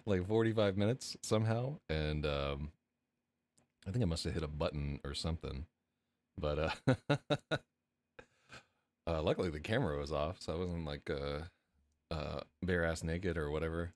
like 45 minutes somehow, and I think I must have hit a button or something. But luckily the camera was off, so I wasn't like bare ass naked or whatever.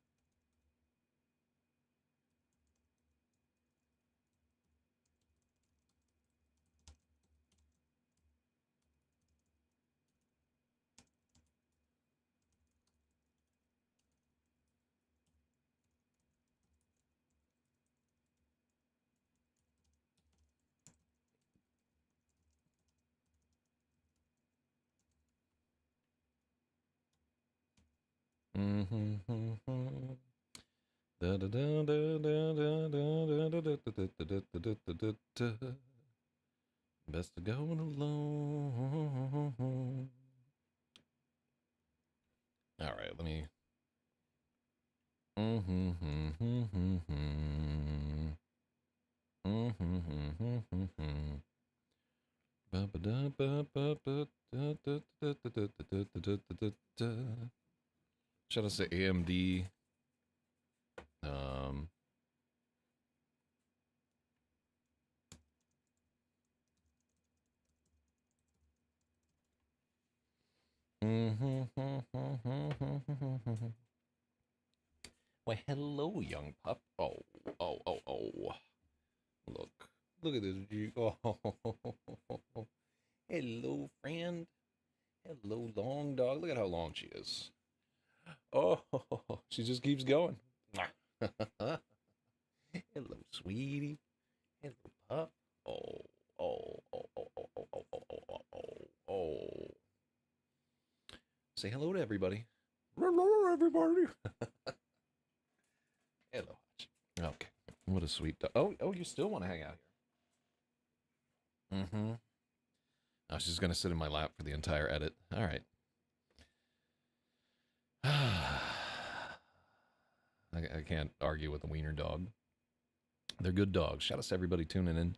Best to go alone. All right, let me. Shout out to AMD. Um, Why, hello, young pup. Oh, oh, oh, oh. Look. Look at this. Oh, hello, friend. Hello, long dog. Look at how long she is. Oh, she just keeps going. Hello, sweetie. Hello, pup. Oh, oh, oh, oh, oh, oh, oh, oh, oh, oh, oh. Say hello to everybody. Hello, everybody. Hello. Okay. What a sweet dog. Oh, oh, you still want to hang out here? Mm-hmm. Oh, she's gonna sit in my lap for the entire edit. All right. I can't argue with a wiener dog. They're good dogs. Shout out to everybody tuning in.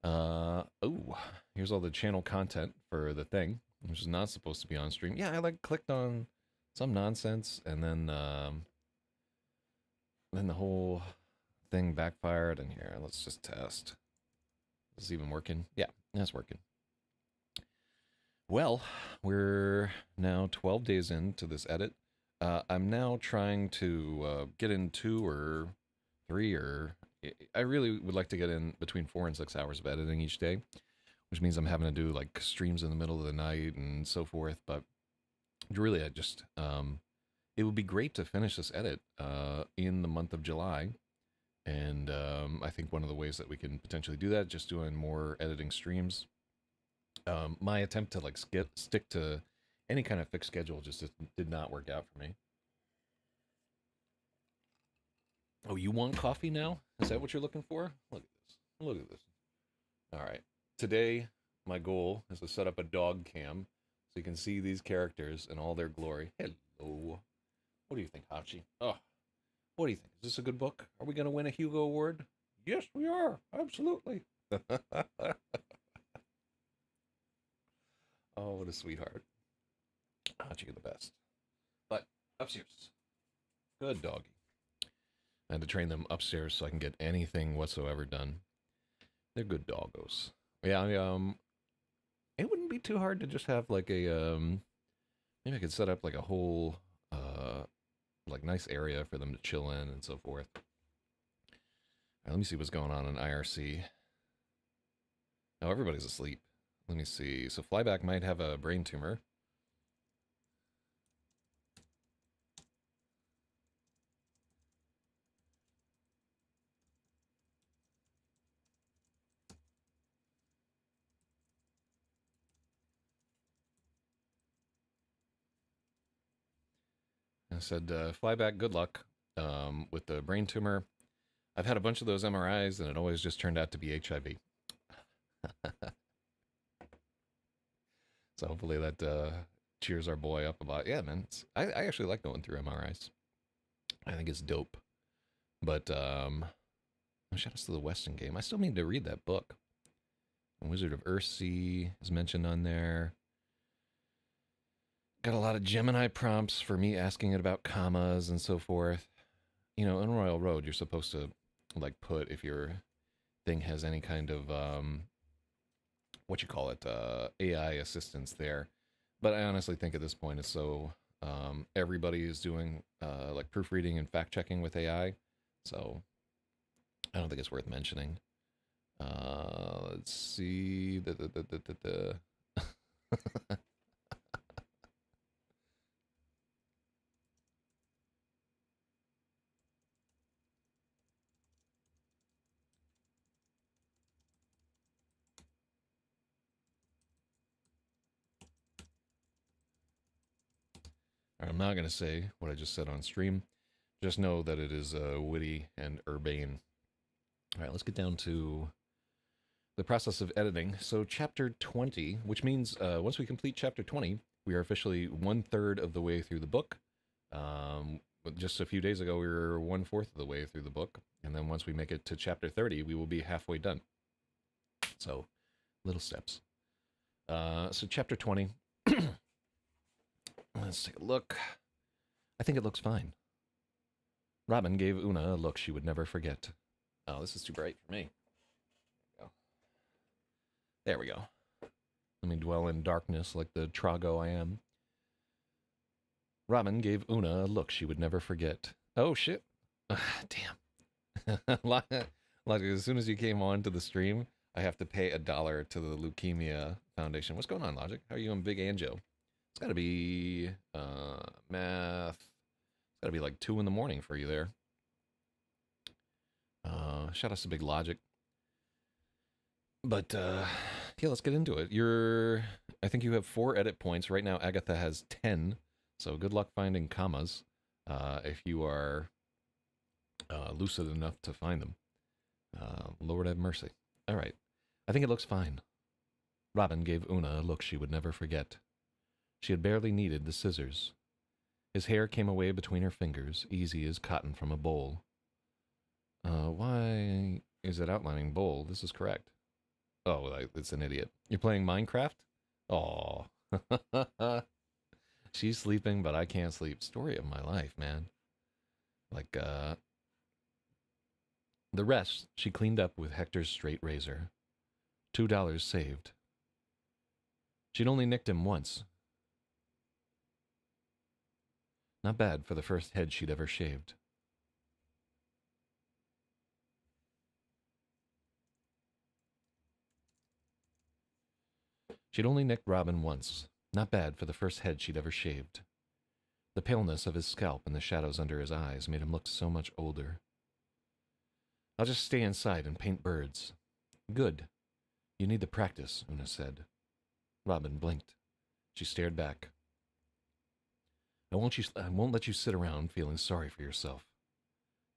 Oh, here's all the channel content for the thing, which is not supposed to be on stream. Yeah, I like clicked on some nonsense, and then the whole thing backfired. And here, let's just test. Is this even working? Yeah, that's working. Well, we're now 12 days into this edit. I'm now trying to get in 2 or 3 or I really would like to get in between 4 and 6 hours of editing each day, which means I'm having to do like streams in the middle of the night and so forth. But really, it would be great to finish this edit in the month of July. And I think one of the ways that we can potentially do that, just doing more editing streams. My attempt to like stick to any kind of fixed schedule just did not work out for me. Oh, you want coffee now? Is that what you're looking for? Look at this. Look at this. All right. Today, my goal is to set up a dog cam so you can see these characters in all their glory. Hello. What do you think, Hachi? Oh, what do you think? Is this a good book? Are we going to win a Hugo Award? Yes, we are. Absolutely. Oh, what a sweetheart. Hachi, you're the best. But upstairs. Good doggy. I had to train them upstairs so I can get anything whatsoever done. They're good doggos. Yeah, it wouldn't be too hard to just have like maybe I could set up like a whole like nice area for them to chill in and so forth. All right, let me see what's going on in IRC. Oh, everybody's asleep. Let me see. So Flyback might have a brain tumor. I said, Flyback, good luck with the brain tumor. I've had a bunch of those MRIs, and it always just turned out to be HIV. So hopefully that cheers our boy up about. Yeah, man. I actually like going through MRIs. I think it's dope. But shout out to the Weston game. I still need to read that book. Wizard of Earthsea is mentioned on there. Got a lot of Gemini prompts for me asking it about commas and so forth. you know, in Royal Road, you're supposed to like put if your thing has any kind of what you call it, AI assistance there. But I honestly think at this point it's so everybody is doing like proofreading and fact checking with AI, so I don't think it's worth mentioning. Let's see. I'm not going to say what I just said on stream. Just know that it is witty and urbane. All right, let's get down to the process of editing. So, chapter 20, which means once we complete chapter 20, we are officially 1/3 of the way through the book. Just a few days ago, we were 1/4 of the way through the book. And then once we make it to chapter 30, we will be halfway done. So, little steps. So, chapter 20. Let's take a look. I think it looks fine. Robin gave Una a look she would never forget. Oh, this is too bright for me. There we go. Let me dwell in darkness like the Trago I am. Robin gave Una a look she would never forget. Oh, shit. Damn. Like, as soon as you came on to the stream, I have to pay $1 to the Leukemia Foundation. What's going on, Logic? How are you on Big Anjo? It's got to be math. It's got to be like 2 in the morning for you there. Shout out to Big Logic. But yeah, let's get into it. I think you have 4 edit points right now. Agatha has 10, so good luck finding commas if you are lucid enough to find them. Lord have mercy. All right, I think it looks fine. Robin gave Una a look she would never forget. She had barely needed the scissors. His hair came away between her fingers, easy as cotton from a bowl. Why is it outlining bowl? This is correct. Oh, it's an idiot. You're playing Minecraft? Aw. She's sleeping, but I can't sleep. Story of my life, man. Like, the rest she cleaned up with Hector's straight razor. $2 saved. She'd only nicked him once. Not bad for the first head she'd ever shaved. She'd only nicked Robin once. Not bad for the first head she'd ever shaved. The paleness of his scalp and the shadows under his eyes made him look so much older. I'll just stay inside and paint birds. Good. You need the practice, Una said. Robin blinked. She stared back. I won't let you sit around feeling sorry for yourself.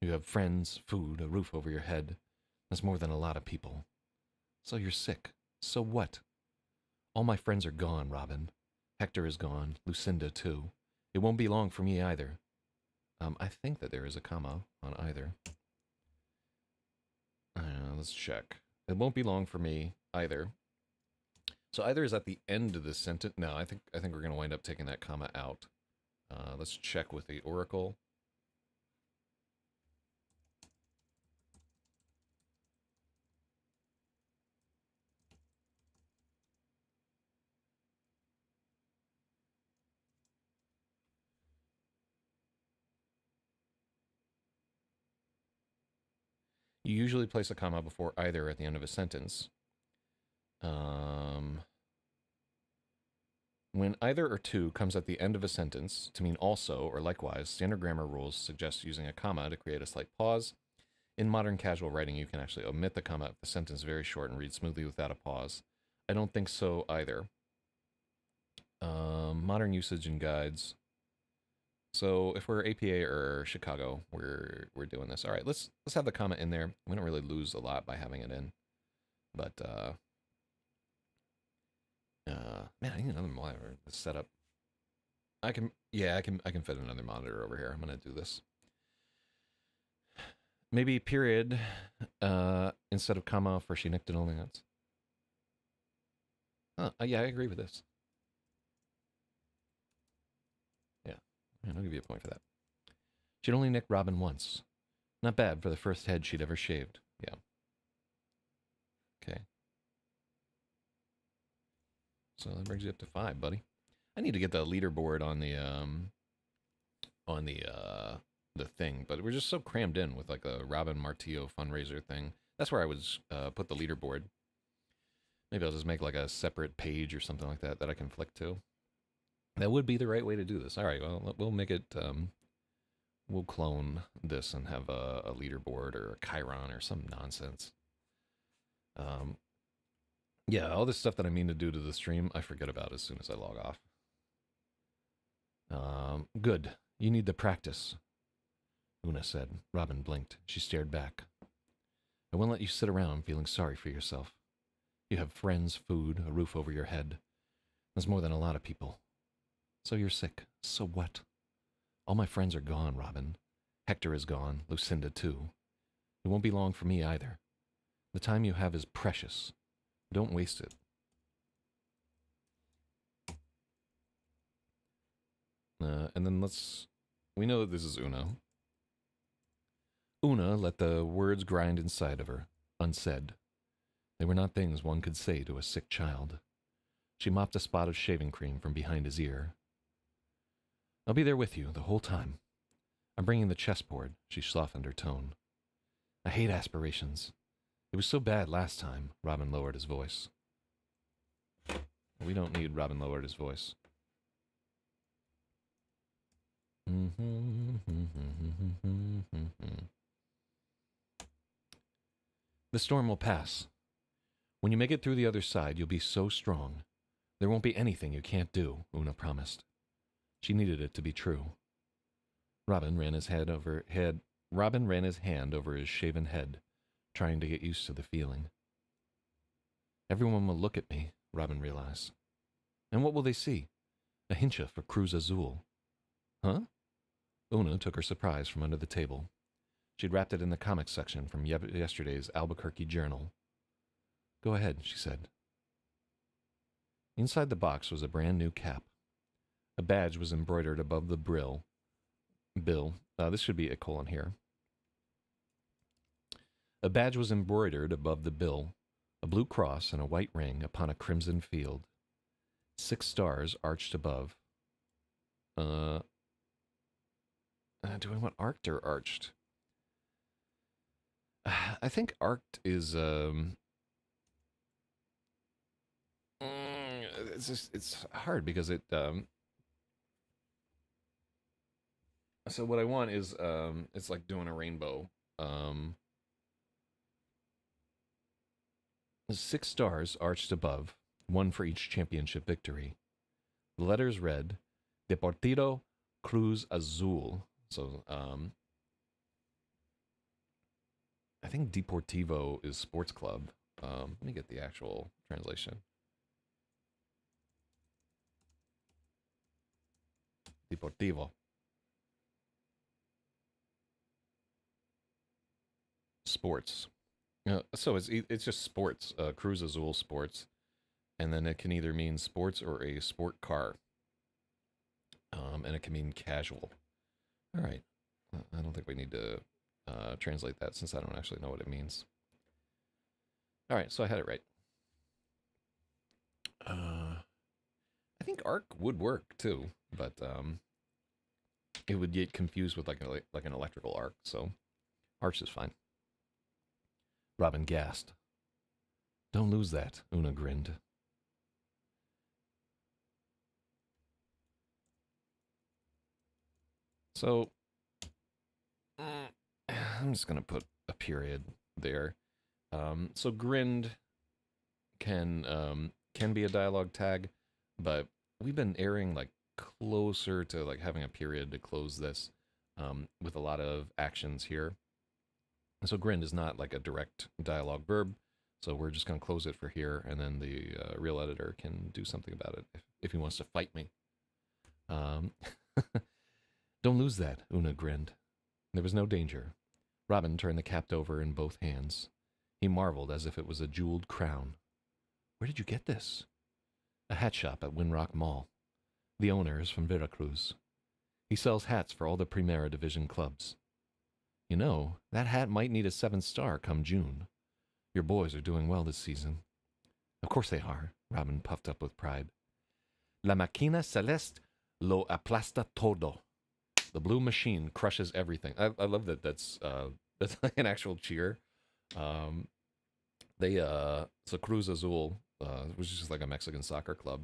You have friends, food, a roof over your head. That's more than a lot of people. So you're sick. So what? All my friends are gone, Robin. Hector is gone. Lucinda, too. It won't be long for me either. I think that there is a comma on either. Let's check. It won't be long for me either. So either is at the end of the sentence. No, I think we're going to wind up taking that comma out. Let's check with the Oracle. You usually place a comma before either at the end of a sentence. When either or to comes at the end of a sentence to mean also or likewise, standard grammar rules suggest using a comma to create a slight pause. In modern casual writing, you can actually omit the comma if the sentence is very short and read smoothly without a pause. I don't think so either. Modern usage and guides. So if we're APA or Chicago, we're doing this. All right, let's have the comma in there. We don't really lose a lot by having it in, but man, I need another monitor to set up. I can fit another monitor over here. I'm gonna do this. Maybe period instead of comma for she nicked it only once. Yeah, I agree with this. Yeah, I'll give you a point for that. She'd only nicked Robin once. Not bad for the first head she'd ever shaved. Yeah. Okay. So that brings you up to 5, buddy. I need to get the leaderboard on the thing, but we're just so crammed in with like a Robin Martillo fundraiser thing. That's where I would put the leaderboard. Maybe I'll just make like a separate page or something like that that I can flick to. That would be the right way to do this. All right, well, we'll make it. We'll clone this and have a leaderboard or a Chiron or some nonsense. Yeah, all this stuff that I mean to do to the stream, I forget about as soon as I log off. Good. You need the practice, Una said. Robin blinked. She stared back. I won't let you sit around feeling sorry for yourself. You have friends, food, a roof over your head. That's more than a lot of people. So you're sick. So what? All my friends are gone, Robin. Hector is gone. Lucinda, too. It won't be long for me either. The time you have is precious. Don't waste it. And then we know that this is Una. Una let the words grind inside of her, unsaid. They were not things one could say to a sick child. She mopped a spot of shaving cream from behind his ear. I'll be there with you the whole time. I'm bringing the chessboard, she softened her tone. I hate aspirations. It was so bad last time, Robin lowered his voice. We don't need Robin lowered his voice. The storm will pass. When you make it through the other side, you'll be so strong. There won't be anything you can't do, Una promised. She needed it to be true. Robin ran his hand over his shaven head, trying to get used to the feeling. Everyone will look at me, Robin realized. And what will they see? A hincha for Cruz Azul. Huh? Una took her surprise from under the table. She'd wrapped it in the comics section from yesterday's Albuquerque Journal. Go ahead, she said. Inside the box was a brand new cap. A badge was embroidered above the bill. This should be a colon here. A badge was embroidered above the bill, a blue cross and a white ring upon a crimson field. 6 stars arched above. Do I want arced or arched? I think arced is it's hard because it so what I want is it's like doing a rainbow. 6 stars arched above, one for each championship victory. The letters read Deportivo Cruz Azul. So I think Deportivo is sports club. Let me get the actual translation. Deportivo. Sports. So it's just sports. Cruz Azul sports, and then it can either mean sports or a sport car. And it can mean casual. All right. I don't think we need to translate that since I don't actually know what it means. All right, so I had it right. I think arc would work too, but it would get confused with like an electrical arc. So arch is fine. Robin gasped. Don't lose that, Una grinned. So I'm just going to put a period there. So grinned can be a dialogue tag, but we've been airing like closer to like having a period to close this with a lot of actions here. And so grinned is not like a direct dialogue verb, so we're just going to close it for here, and then the real editor can do something about it if he wants to fight me. Don't lose that, Una grinned. There was no danger. Robin turned the cap over in both hands. He marveled as if it was a jeweled crown. Where did you get this? A hat shop at Winrock Mall. The owner is from Veracruz. He sells hats for all the Primera Division clubs. You know, that hat might need a 7 star come June. Your boys are doing well this season. Of course they are, Robin puffed up with pride. La máquina celeste lo aplasta todo. The blue machine crushes everything. I love that. That's like an actual cheer. Um, so Cruz Azul, which is just like a Mexican soccer club.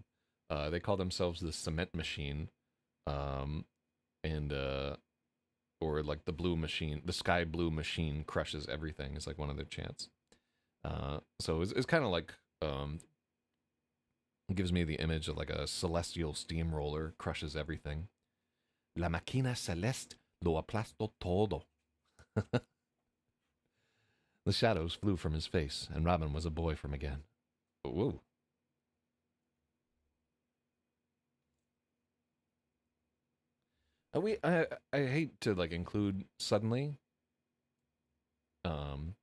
They call themselves the cement machine, um, and or like the blue machine, the sky blue machine crushes everything. Is like one of their chants. So it's kind of like it gives me the image of like a celestial steamroller crushes everything. La máquina celeste lo aplastó todo. The shadows flew from his face, and Robin was a boy from again. Whoa. I hate to like include suddenly. Um,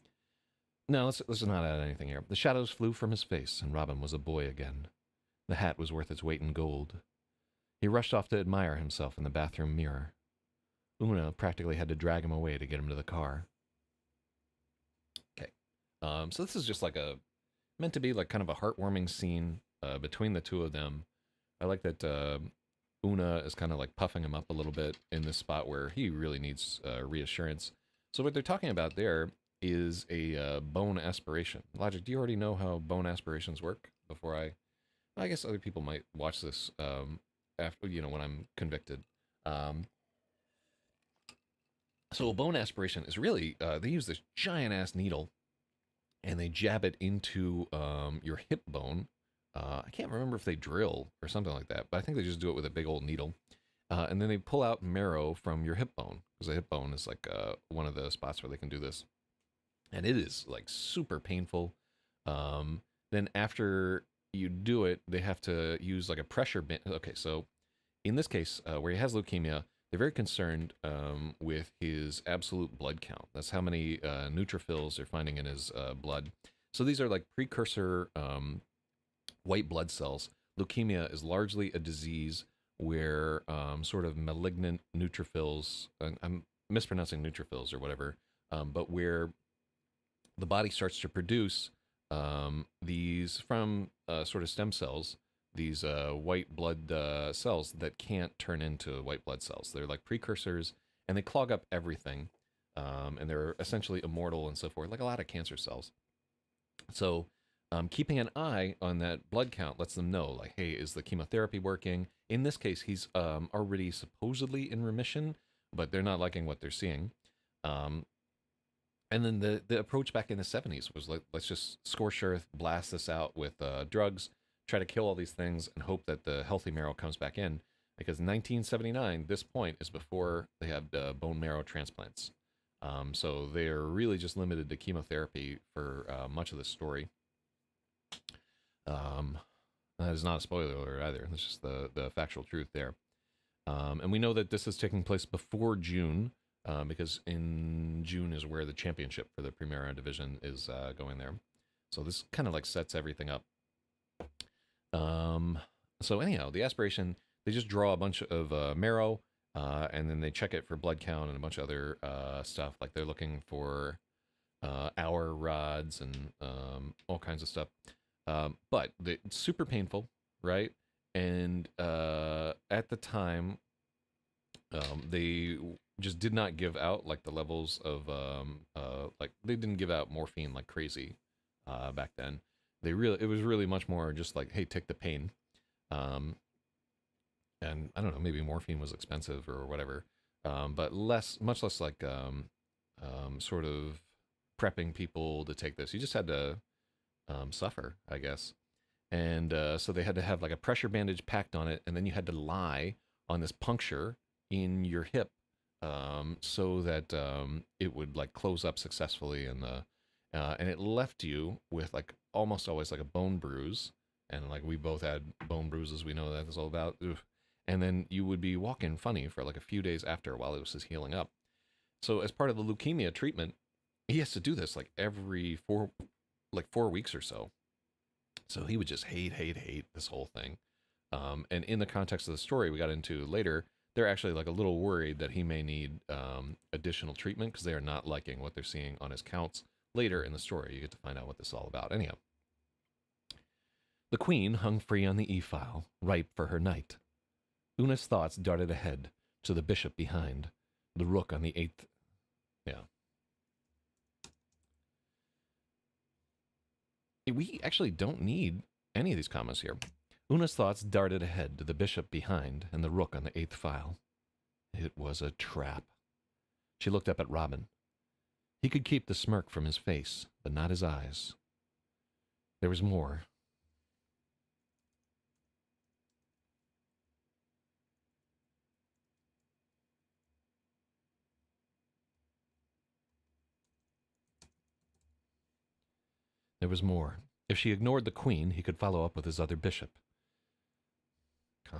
no, let's not add anything here. The shadows flew from his face, and Robin was a boy again. The hat was worth its weight in gold. He rushed off to admire himself in the bathroom mirror. Una practically had to drag him away to get him to the car. Okay. So this is just like a meant to be like kind of a heartwarming scene between the two of them. I like that Una is kind of like puffing him up a little bit in this spot where he really needs reassurance. So what they're talking about there is a bone aspiration. Logic, do you already know how bone aspirations work? Before I guess other people might watch this after when I'm convicted. Um, so a bone aspiration is really they use this giant ass needle and they jab it into your hip bone. I can't remember if they drill or something like that, but I think they just do it with a big old needle. And then they pull out marrow from your hip bone because the hip bone is like one of the spots where they can do this. And it is like super painful. Then after you do it, they have to use like a pressure band. Okay, so in this case, where he has leukemia, they're very concerned with his absolute blood count. That's how many neutrophils they're finding in his blood. So these are like precursor white blood cells. Leukemia is largely a disease where sort of malignant neutrophils, I'm mispronouncing neutrophils or whatever, but where the body starts to produce these from sort of stem cells, these white blood cells that can't turn into white blood cells. They're like precursors and they clog up everything. And they're essentially immortal and so forth, like a lot of cancer cells. So keeping an eye on that blood count lets them know, like, hey, is the chemotherapy working? In this case, he's already supposedly in remission, but they're not liking what they're seeing. And then the approach back in the 70s was like, let's just scorch earth, blast this out with drugs, try to kill all these things, and hope that the healthy marrow comes back in. Because in 1979, this point is before they had bone marrow transplants. So they're really just limited to chemotherapy for much of the story. That is not a spoiler alert either. That's just the factual truth there. And we know that this is taking place before June, because in June is where the championship for the Primera Division is going there. So this kind of like sets everything up. So anyhow, the aspiration, they just draw a bunch of marrow, and then they check it for blood count and a bunch of other stuff. Like they're looking for hour rods and all kinds of stuff. But it's super painful, right? And at the time, they just did not give out like the levels of like they didn't give out morphine like crazy back then. It was really much more just like, hey, take the pain. And I don't know, maybe morphine was expensive or whatever, but much less like sort of prepping people to take this. You just had to suffer, I guess. And so they had to have like a pressure bandage packed on it, and then you had to lie on this puncture in your hip so that it would like close up successfully, and it left you with like almost always like a bone bruise, and like we both had bone bruises, we know what that's all about. Oof. And then you would be walking funny for like a few days after while it was just healing up. So as part of the leukemia treatment, he has to do this like every 4 weeks or so. So he would just hate this whole thing. And in the context of the story we got into later, they're actually like a little worried that he may need additional treatment because they are not liking what they're seeing on his counts. Later in the story, you get to find out what this is all about. Anyhow, the queen hung free on the e-file, ripe for her knight. Una's thoughts darted ahead to the bishop behind, the rook on the eighth. Yeah. We actually don't need any of these commas here. Una's thoughts darted ahead to the bishop behind and the rook on the eighth file. It was a trap. She looked up at Robin. He could keep the smirk from his face, but not his eyes. There was more. There was more. If she ignored the queen, he could follow up with his other bishop. Huh.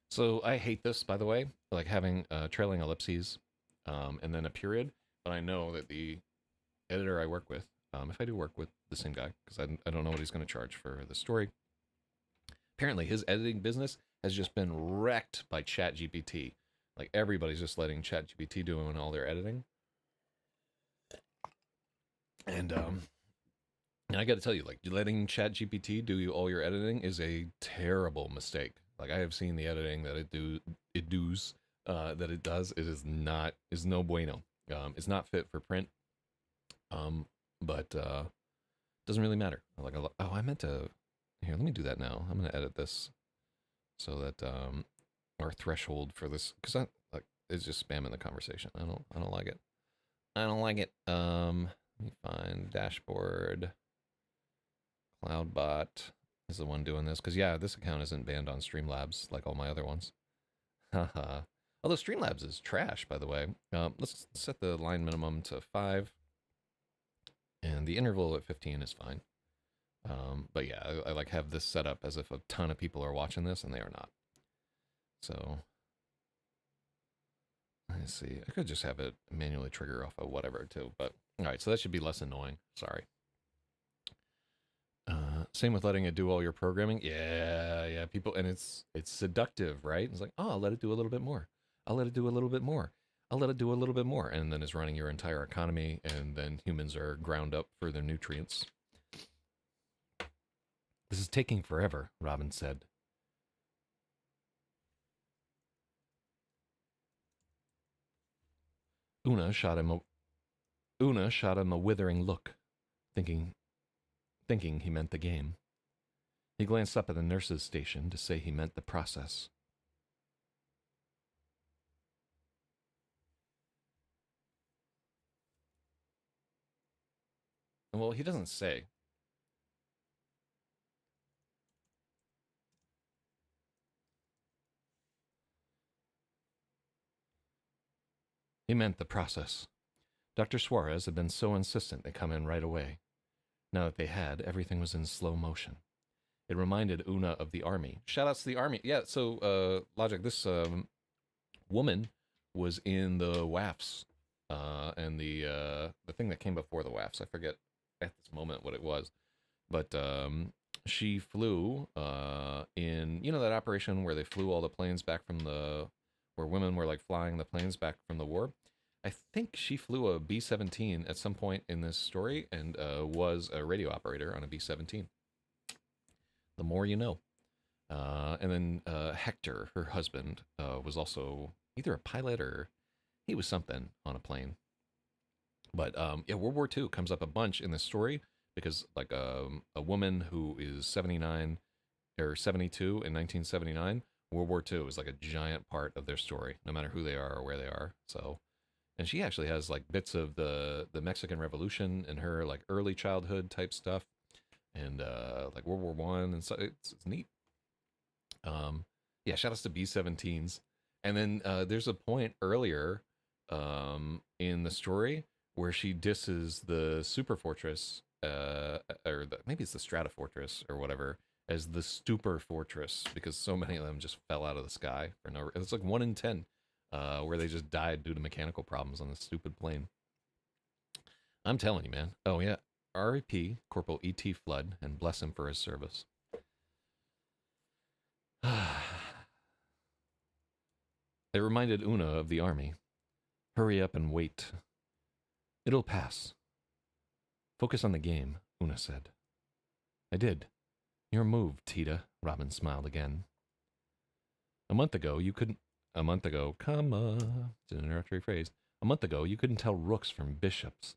So I hate this, by the way, like having trailing ellipses and then a period. But I know that the editor I work with, if I do work with the same guy, because I don't know what he's going to charge for the story, apparently his editing business has just been wrecked by ChatGPT. Like everybody's just letting ChatGPT doing all their editing. And I got to tell you, like letting ChatGPT do all your editing is a terrible mistake. Like I have seen the editing that it does. It is no bueno. It's not fit for print. But doesn't really matter. Like I meant to. Here, let me do that now. I'm gonna edit this so that our threshold for this, because I like it's just spamming the conversation. I don't like it. I don't like it. Let me find dashboard. Cloudbot is the one doing this, because yeah, this account isn't banned on Streamlabs like all my other ones. Haha. Although Streamlabs is trash, by the way. Let's set the line minimum to 5, and the interval at 15 is fine. But yeah, I like have this set up as if a ton of people are watching this, and they are not. So let's see. I could just have it manually trigger off of whatever too. But all right, so that should be less annoying. Sorry. Same with letting it do all your programming. Yeah, people, and it's seductive, right? It's like, oh, I'll let it do a little bit more. I'll let it do a little bit more. I'll let it do a little bit more, and then it's running your entire economy, and then humans are ground up for their nutrients. This is taking forever, Robin said. Una shot him a withering look, thinking he meant the game. He glanced up at the nurse's station to say he meant the process. Well, he doesn't say. He meant the process. Dr. Suarez had been so insistent they come in right away. Now that they had, everything was in slow motion. It reminded Una of the army. Shoutouts to the army. Yeah, so, Logic, this woman was in the WAFs, and the thing that came before the WAFs. I forget at this moment what it was. But she flew in, that operation where they flew all the planes back from where women were like flying the planes back from the war. I think she flew a B-17 at some point in this story and was a radio operator on a B-17. The more you know. And then Hector, her husband, was also either a pilot or he was something on a plane. But yeah, World War II comes up a bunch in this story because like a woman who is 79 or 72 in 1979, World War II is like a giant part of their story, no matter who they are or where they are. So, and she actually has like bits of the Mexican Revolution in her like early childhood type stuff, and like World War One, and so it's neat. Yeah, shout outs to B-17s, and then there's a point earlier in the story where she disses the Super Fortress, maybe it's the Strata Fortress or whatever, as the Stupor Fortress because so many of them just fell out of the sky for no reason. It's like 1 in 10 where they just died due to mechanical problems on this stupid plane. I'm telling you, man. Oh yeah, R.I.P. Corporal E.T. Flood, and bless him for his service. It reminded Una of the army. Hurry up and wait. It'll pass. Focus on the game, Una said. I did. Your move, Tita, Robin smiled again. A month ago, you couldn't... A month ago, comma... It's an introductory phrase. A month ago, you couldn't tell rooks from bishops.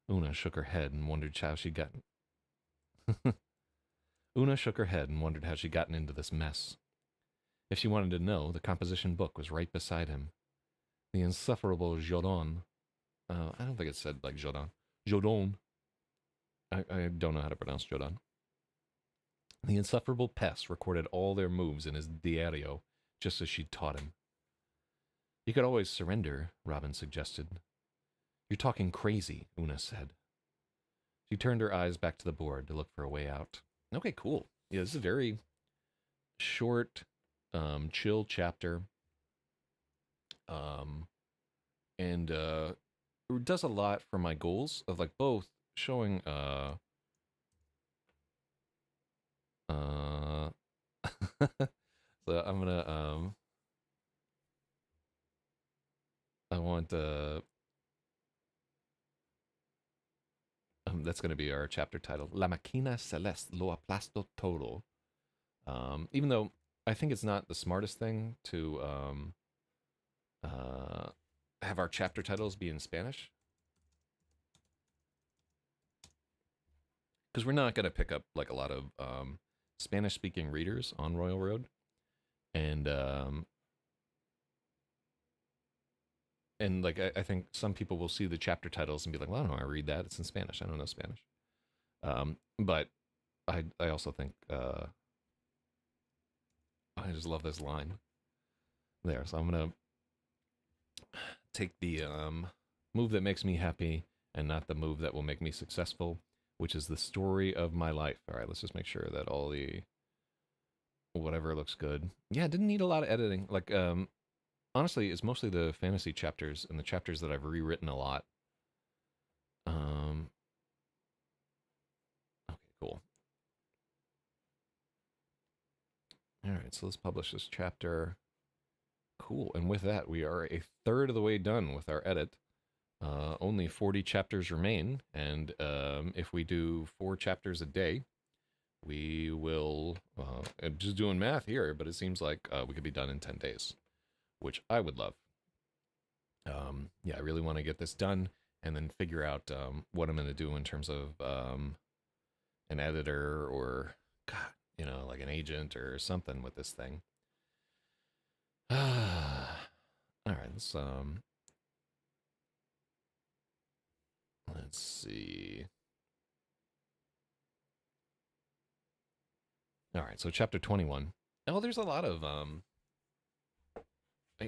Una shook her head and wondered how she'd gotten... Una shook her head and wondered how she'd gotten into this mess. If she wanted to know, the composition book was right beside him. The insufferable Jodon... I don't think it said like Jodon. Jodon. I don't know how to pronounce Jodon. The insufferable pest recorded all their moves in his diario, just as she'd taught him. You could always surrender, Robin suggested. You're talking crazy, Una said. She turned her eyes back to the board to look for a way out. Okay, cool. Yeah, this is a very short, chill chapter. And it does a lot for my goals of like both showing so I'm gonna I want that's gonna be our chapter title, La Máquina Celeste lo aplasto todo. Even though I think it's not the smartest thing to have our chapter titles be in Spanish, because we're not gonna pick up like a lot of Spanish-speaking readers on Royal Road, and like I think some people will see the chapter titles and be like, well, I don't know, I read that, it's in Spanish, I don't know Spanish. But I also think I just love this line there. So I'm gonna take the move that makes me happy and not the move that will make me successful, which is the story of my life. All right, let's just make sure that all the whatever looks good. Yeah, it didn't need a lot of editing. Like honestly, it's mostly the fantasy chapters and the chapters that I've rewritten a lot. Okay, cool. All right, so let's publish this chapter. Cool, and with that, we are a third of the way done with our edit. Only 40 chapters remain, and if we do 4 chapters a day, we will, I'm just doing math here, but it seems like we could be done in 10 days, which I would love. Yeah, I really want to get this done and then figure out what I'm going to do in terms of an editor or, God, you know, like an agent or something with this thing. All right, let's see. All right, so chapter 21. Oh, there's a lot of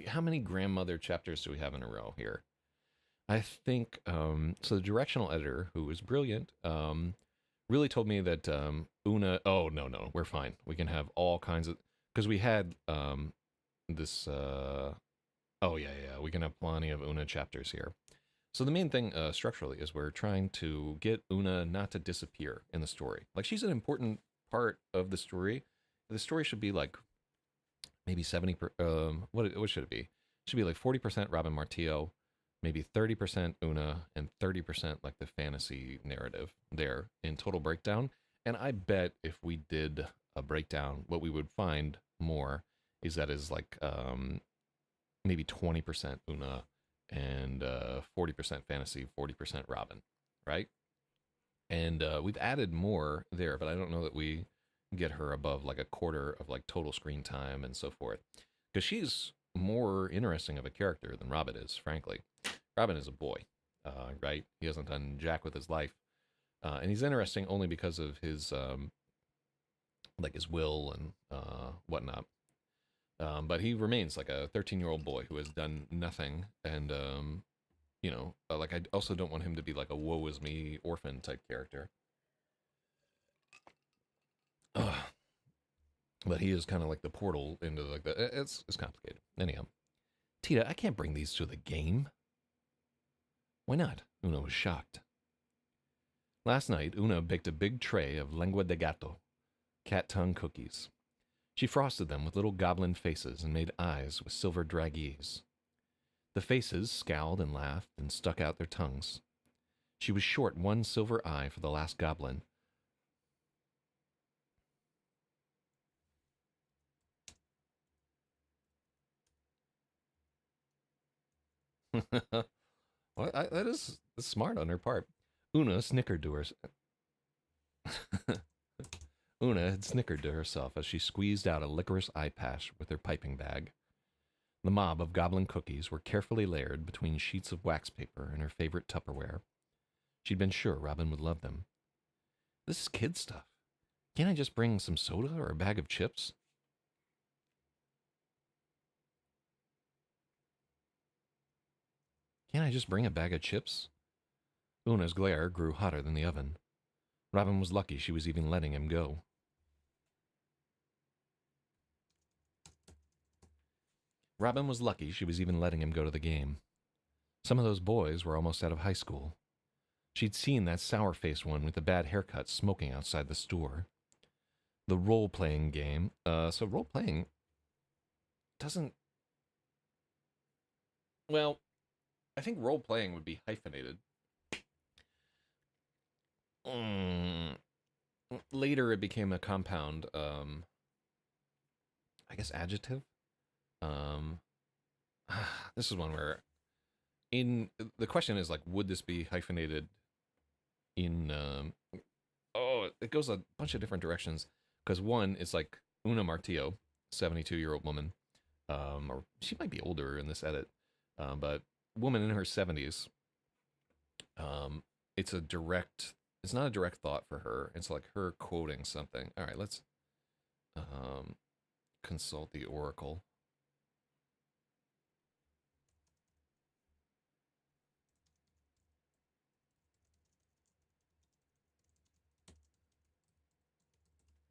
how many grandmother chapters do we have in a row here? I think so the directional editor, who was brilliant, really told me that Una, oh no, we're fine. We can have all kinds of, because we had this oh yeah, we can have plenty of Una chapters here. So the main thing structurally is we're trying to get Una not to disappear in the story. Like, she's an important part of the story. The story should be like maybe 70 what should it be? It should be like 40% Robin Martillo, maybe 30% Una, and 30% like the fantasy narrative there in total breakdown. And I bet if we did a breakdown, what we would find more is that is like maybe 20% Una and 40% fantasy, 40% Robin, right? And we've added more there, but I don't know that we get her above like a quarter of like total screen time and so forth, because she's more interesting of a character than Robin is, frankly. Robin is a boy, right? He hasn't done jack with his life, and he's interesting only because of his like his will and whatnot. But he remains like a 13-year-old boy who has done nothing, and you know, like I also don't want him to be like a woe is me orphan type character. But he is kind of like the portal into like the, it's complicated. Anyhow, Tita, I can't bring these to the game. Why not? Una was shocked. Last night, Una baked a big tray of lengua de gato, cat tongue cookies. She frosted them with little goblin faces and made eyes with silver dragees. The faces scowled and laughed and stuck out their tongues. She was short one silver eye for the last goblin. Well, that's smart on her part. Una snickered to herself. Una had snickered to herself as she squeezed out a licorice eye patch with her piping bag. The mob of goblin cookies were carefully layered between sheets of wax paper and her favorite Tupperware. She'd been sure Robin would love them. This is kid stuff. Can't I just bring some soda or a bag of chips? Can't I just bring a bag of chips? Una's glare grew hotter than the oven. Robin was lucky she was even letting him go. Robin was lucky she was even letting him go to the game. Some of those boys were almost out of high school. She'd seen that sour-faced one with the bad haircut smoking outside the store. The role-playing game. So role-playing doesn't... Well, I think role-playing would be hyphenated. Later it became a compound, I guess adjective. Um, this is one where the question is like, would this be hyphenated in, it goes a bunch of different directions. Because one is like Una Martillo, 72-year-old woman, or she might be older in this edit, but woman in her 70s. It's not a direct thought for her. It's like her quoting something. All right, let's consult the oracle.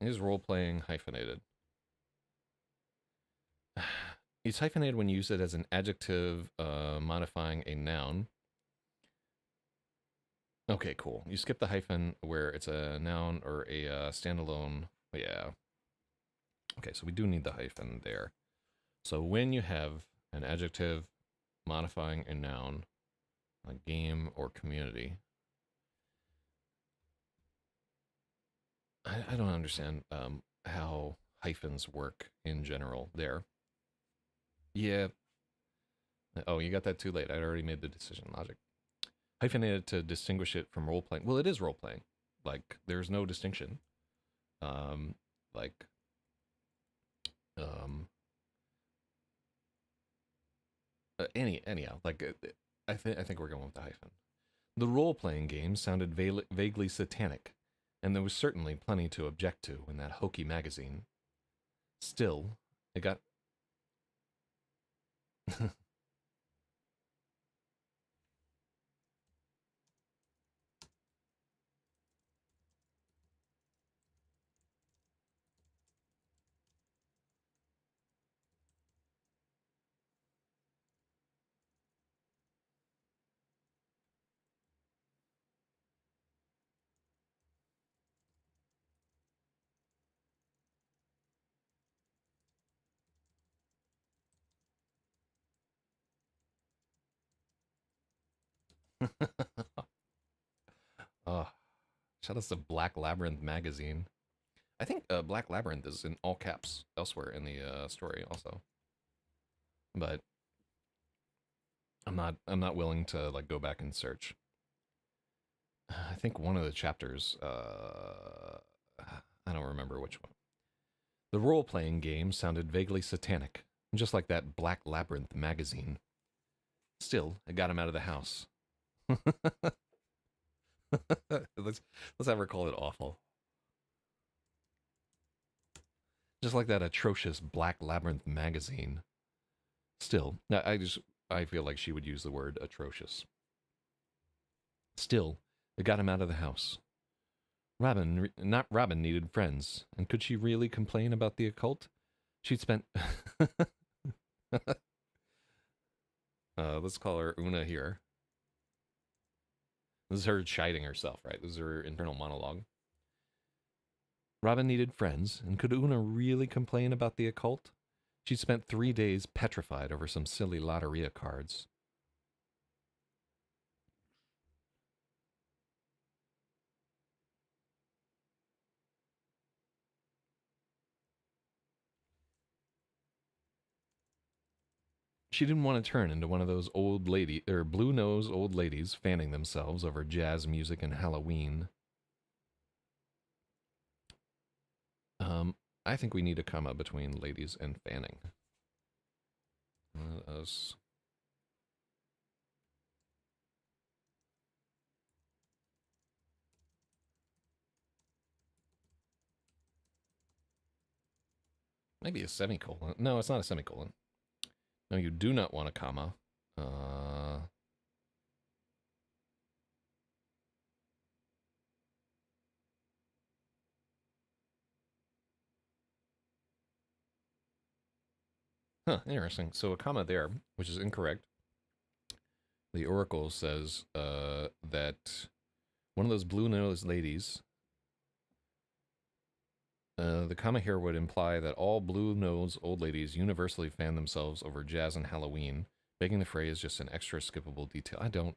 Is role-playing hyphenated? It's hyphenated when you use it as an adjective modifying a noun. Okay, cool. You skip the hyphen where it's a noun or a standalone. Yeah. Okay, so we do need the hyphen there. So when you have an adjective modifying a noun, a game or community, I don't understand how hyphens work in general there. Yeah. Oh, you got that too late. I'd already made the decision. Logic. Hyphenated to distinguish it from role playing. Well, it is role playing. Like there's no distinction. Like anyhow. Like I think we're going with the hyphen. The role playing game sounded vaguely satanic, and there was certainly plenty to object to in that hokey magazine. Still, it got. Oh, shout out to Black Labyrinth magazine. I think Black Labyrinth is in all caps elsewhere in the story also, but I'm not willing to like go back and search. I think one of the chapters. I don't remember which one. The role playing game sounded vaguely satanic, just like that Black Labyrinth magazine. Still, it got him out of the house. let's have her call it awful. Just like that atrocious Black Labyrinth magazine. Still, I feel like she would use the word atrocious. Still, it got him out of the house. Robin needed friends, and could she really complain about the occult? She'd spent Let's call her Una here. This is her chiding herself, right? This is her internal monologue. Robin needed friends, and could Una really complain about the occult? She'd spent 3 days petrified over some silly lotteria cards. She didn't want to turn into one of those old lady or blue-nosed old ladies fanning themselves over jazz music and Halloween. I think we need a comma between ladies and fanning. Let us. Maybe a semicolon. No, it's not a semicolon. No, you do not want a comma. Interesting. So a comma there, which is incorrect. The oracle says that one of those blue-nosed ladies. The comma here would imply that all blue-nosed old ladies universally fan themselves over jazz and Halloween, making the phrase just an extra skippable detail. I don't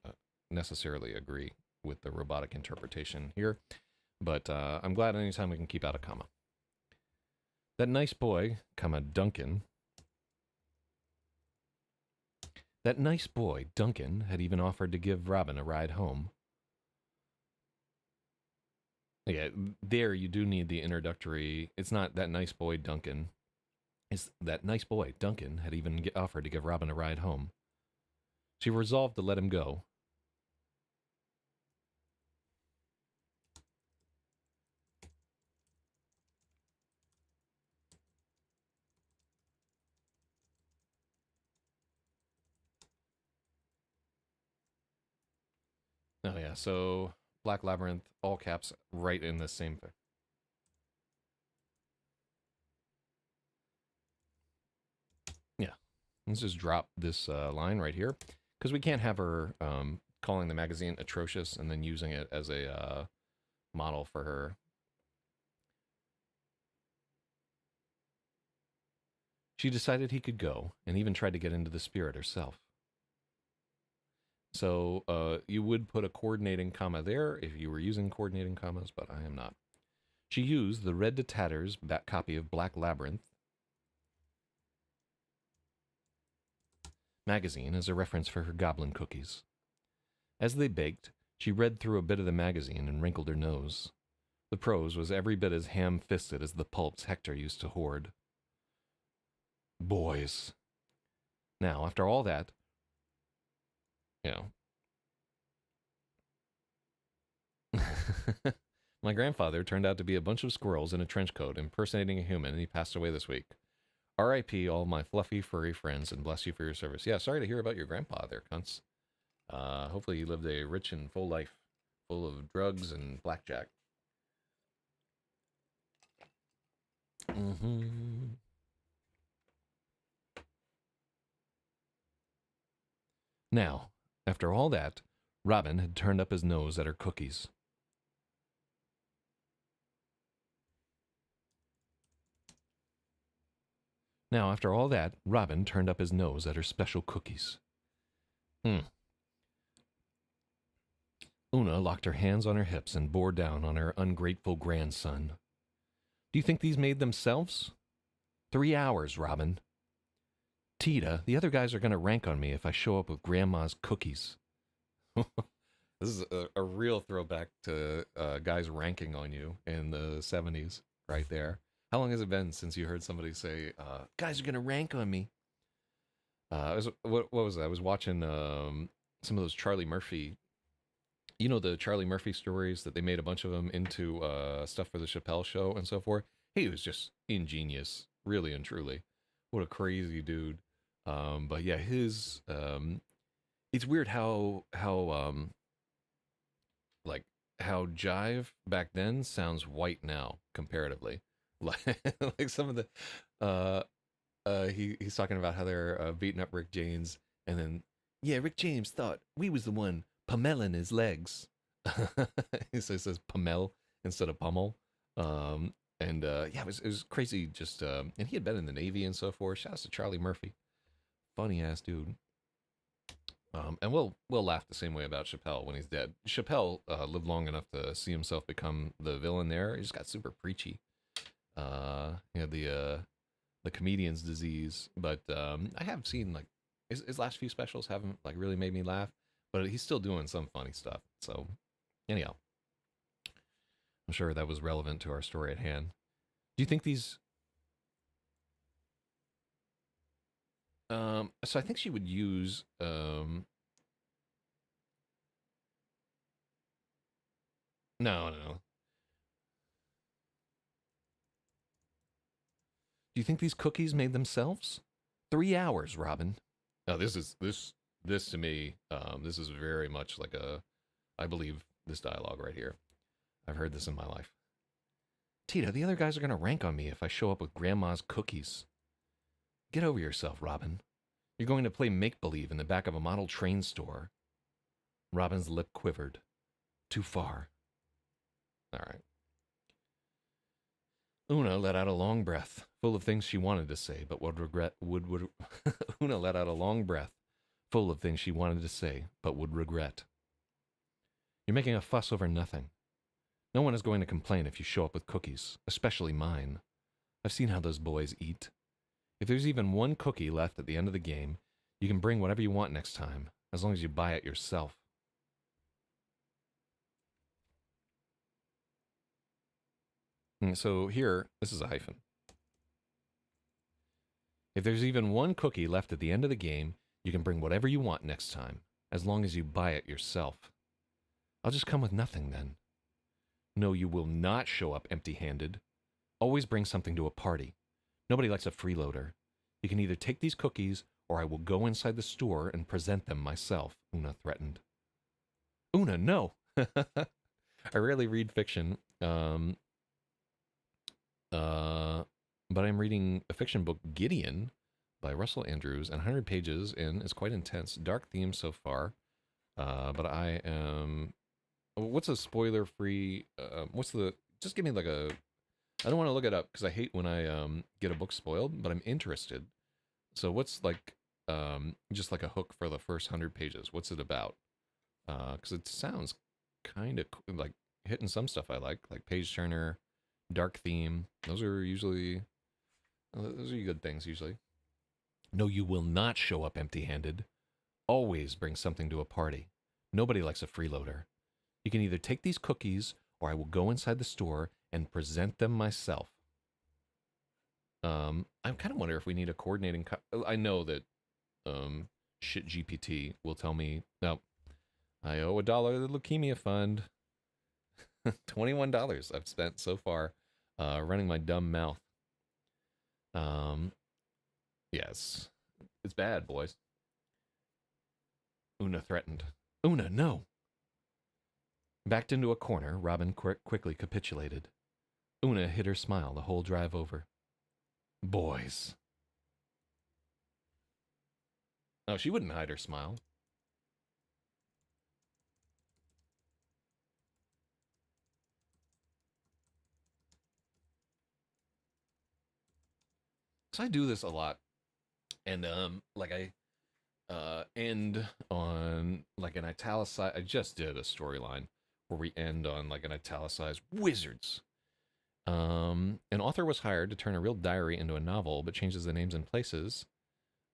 necessarily agree with the robotic interpretation here, but I'm glad anytime we can keep out a comma. That nice boy, comma, Duncan. That nice boy, Duncan, had even offered to give Robin a ride home. Yeah, there you do need the introductory. It's not that nice boy, Duncan. It's that nice boy, Duncan, had even offered to give Robin a ride home. She resolved to let him go. Oh, yeah, so Black Labyrinth, all caps, right in the same thing. Yeah, let's just drop this line right here because we can't have her calling the magazine atrocious and then using it as a model for her. She decided he could go and even tried to get into the spirit herself. So you would put a coordinating comma there if you were using coordinating commas, but I am not. She used the Red to Tatters copy of Black Labyrinth magazine as a reference for her goblin cookies. As they baked, she read through a bit of the magazine and wrinkled her nose. The prose was every bit as ham-fisted as the pulps Hector used to hoard. Boys. Now, after all that, you know, my grandfather turned out to be a bunch of squirrels in a trench coat impersonating a human, and he passed away this week. R.I.P. all my fluffy, furry friends, and bless you for your service. Yeah, sorry to hear about your grandpa there, cunts. Hopefully he lived a rich and full life, full of drugs and blackjack. Mm-hmm. Now, after all that, Robin had turned up his nose at her cookies. Now, after all that, Robin turned up his nose at her special cookies. Una locked her hands on her hips and bore down on her ungrateful grandson. Do you think these made themselves? 3 hours, Robin. Tita, the other guys are going to rank on me if I show up with Grandma's cookies. This is a real throwback to guys ranking on you in the 70s, right there. How long has it been since you heard somebody say, guys are going to rank on me? What was that? I was watching some of those Charlie Murphy, the Charlie Murphy stories that they made a bunch of them into stuff for the Chappelle show and so forth. He was just ingenious, really and truly. What a crazy dude. But yeah, his it's weird like how jive back then sounds white now comparatively. Like some of the he's talking about how they're beating up Rick James, and then Yeah, Rick James thought we was the one pummeling his legs. So it says pummel instead of pummel. And yeah, it was crazy. Just and he had been in the Navy and so forth. Shout out to Charlie Murphy, funny ass dude. And we'll laugh the same way about Chappelle when he's dead. Chappelle lived long enough to see himself become the villain there. He just got super preachy. He had the comedian's disease, but I have seen like his last few specials haven't like really made me laugh, but he's still doing some funny stuff. So anyhow, I'm sure that was relevant to our story at hand. Do you think these? So I think she would use. No, no, no. Do you think these cookies made themselves? 3 hours, Robin. No, this to me. This is very much like a. I believe this dialogue right here. I've heard this in my life. Tito, the other guys are gonna rank on me if I show up with Grandma's cookies. Get over yourself, Robin. You're going to play make believe in the back of a model train store. Robin's lip quivered. Too far. All right. Una let out a long breath, full of things she wanted to say, but would regret. Would Una let out a long breath, full of things she wanted to say, but would regret. You're making a fuss over nothing. No one is going to complain if you show up with cookies, especially mine. I've seen how those boys eat. If there's even one cookie left at the end of the game, you can bring whatever you want next time, as long as you buy it yourself. And so here, this is a hyphen. If there's even one cookie left at the end of the game, you can bring whatever you want next time, as long as you buy it yourself. I'll just come with nothing then. No, you will not show up empty-handed. Always bring something to a party. Nobody likes a freeloader. You can either take these cookies, or I will go inside the store and present them myself, Una threatened. Una, no! I rarely read fiction, but I'm reading a fiction book, Gideon, by Russell Andrews, and 100 pages in. It's quite intense. Dark theme so far, but I am... What's a spoiler-free... what's the... Just give me like a... I don't want to look it up, because I hate when I get a book spoiled, but I'm interested. So what's like... just like a hook for the first 100 pages? What's it about? Because it sounds kind of like hitting some stuff I like page turner, dark theme. Those are usually... Those are good things, usually. No, you will not show up empty-handed. Always bring something to a party. Nobody likes a freeloader. You can either take these cookies, or I will go inside the store and present them myself. I kind of wonder if we need a coordinating... I know that shit GPT will tell me, no, I owe $1 to the Leukemia Fund. $21 I've spent so far running my dumb mouth. Yes. It's bad, boys. Una threatened. Una, no. Backed into a corner, Robin quickly capitulated. Una hid her smile the whole drive over. Boys. No, she wouldn't hide her smile. So I do this a lot. And like I end on like an italicized... I just did a storyline where we end on like an italicized wizards. An author was hired to turn a real diary into a novel, but changes the names and places.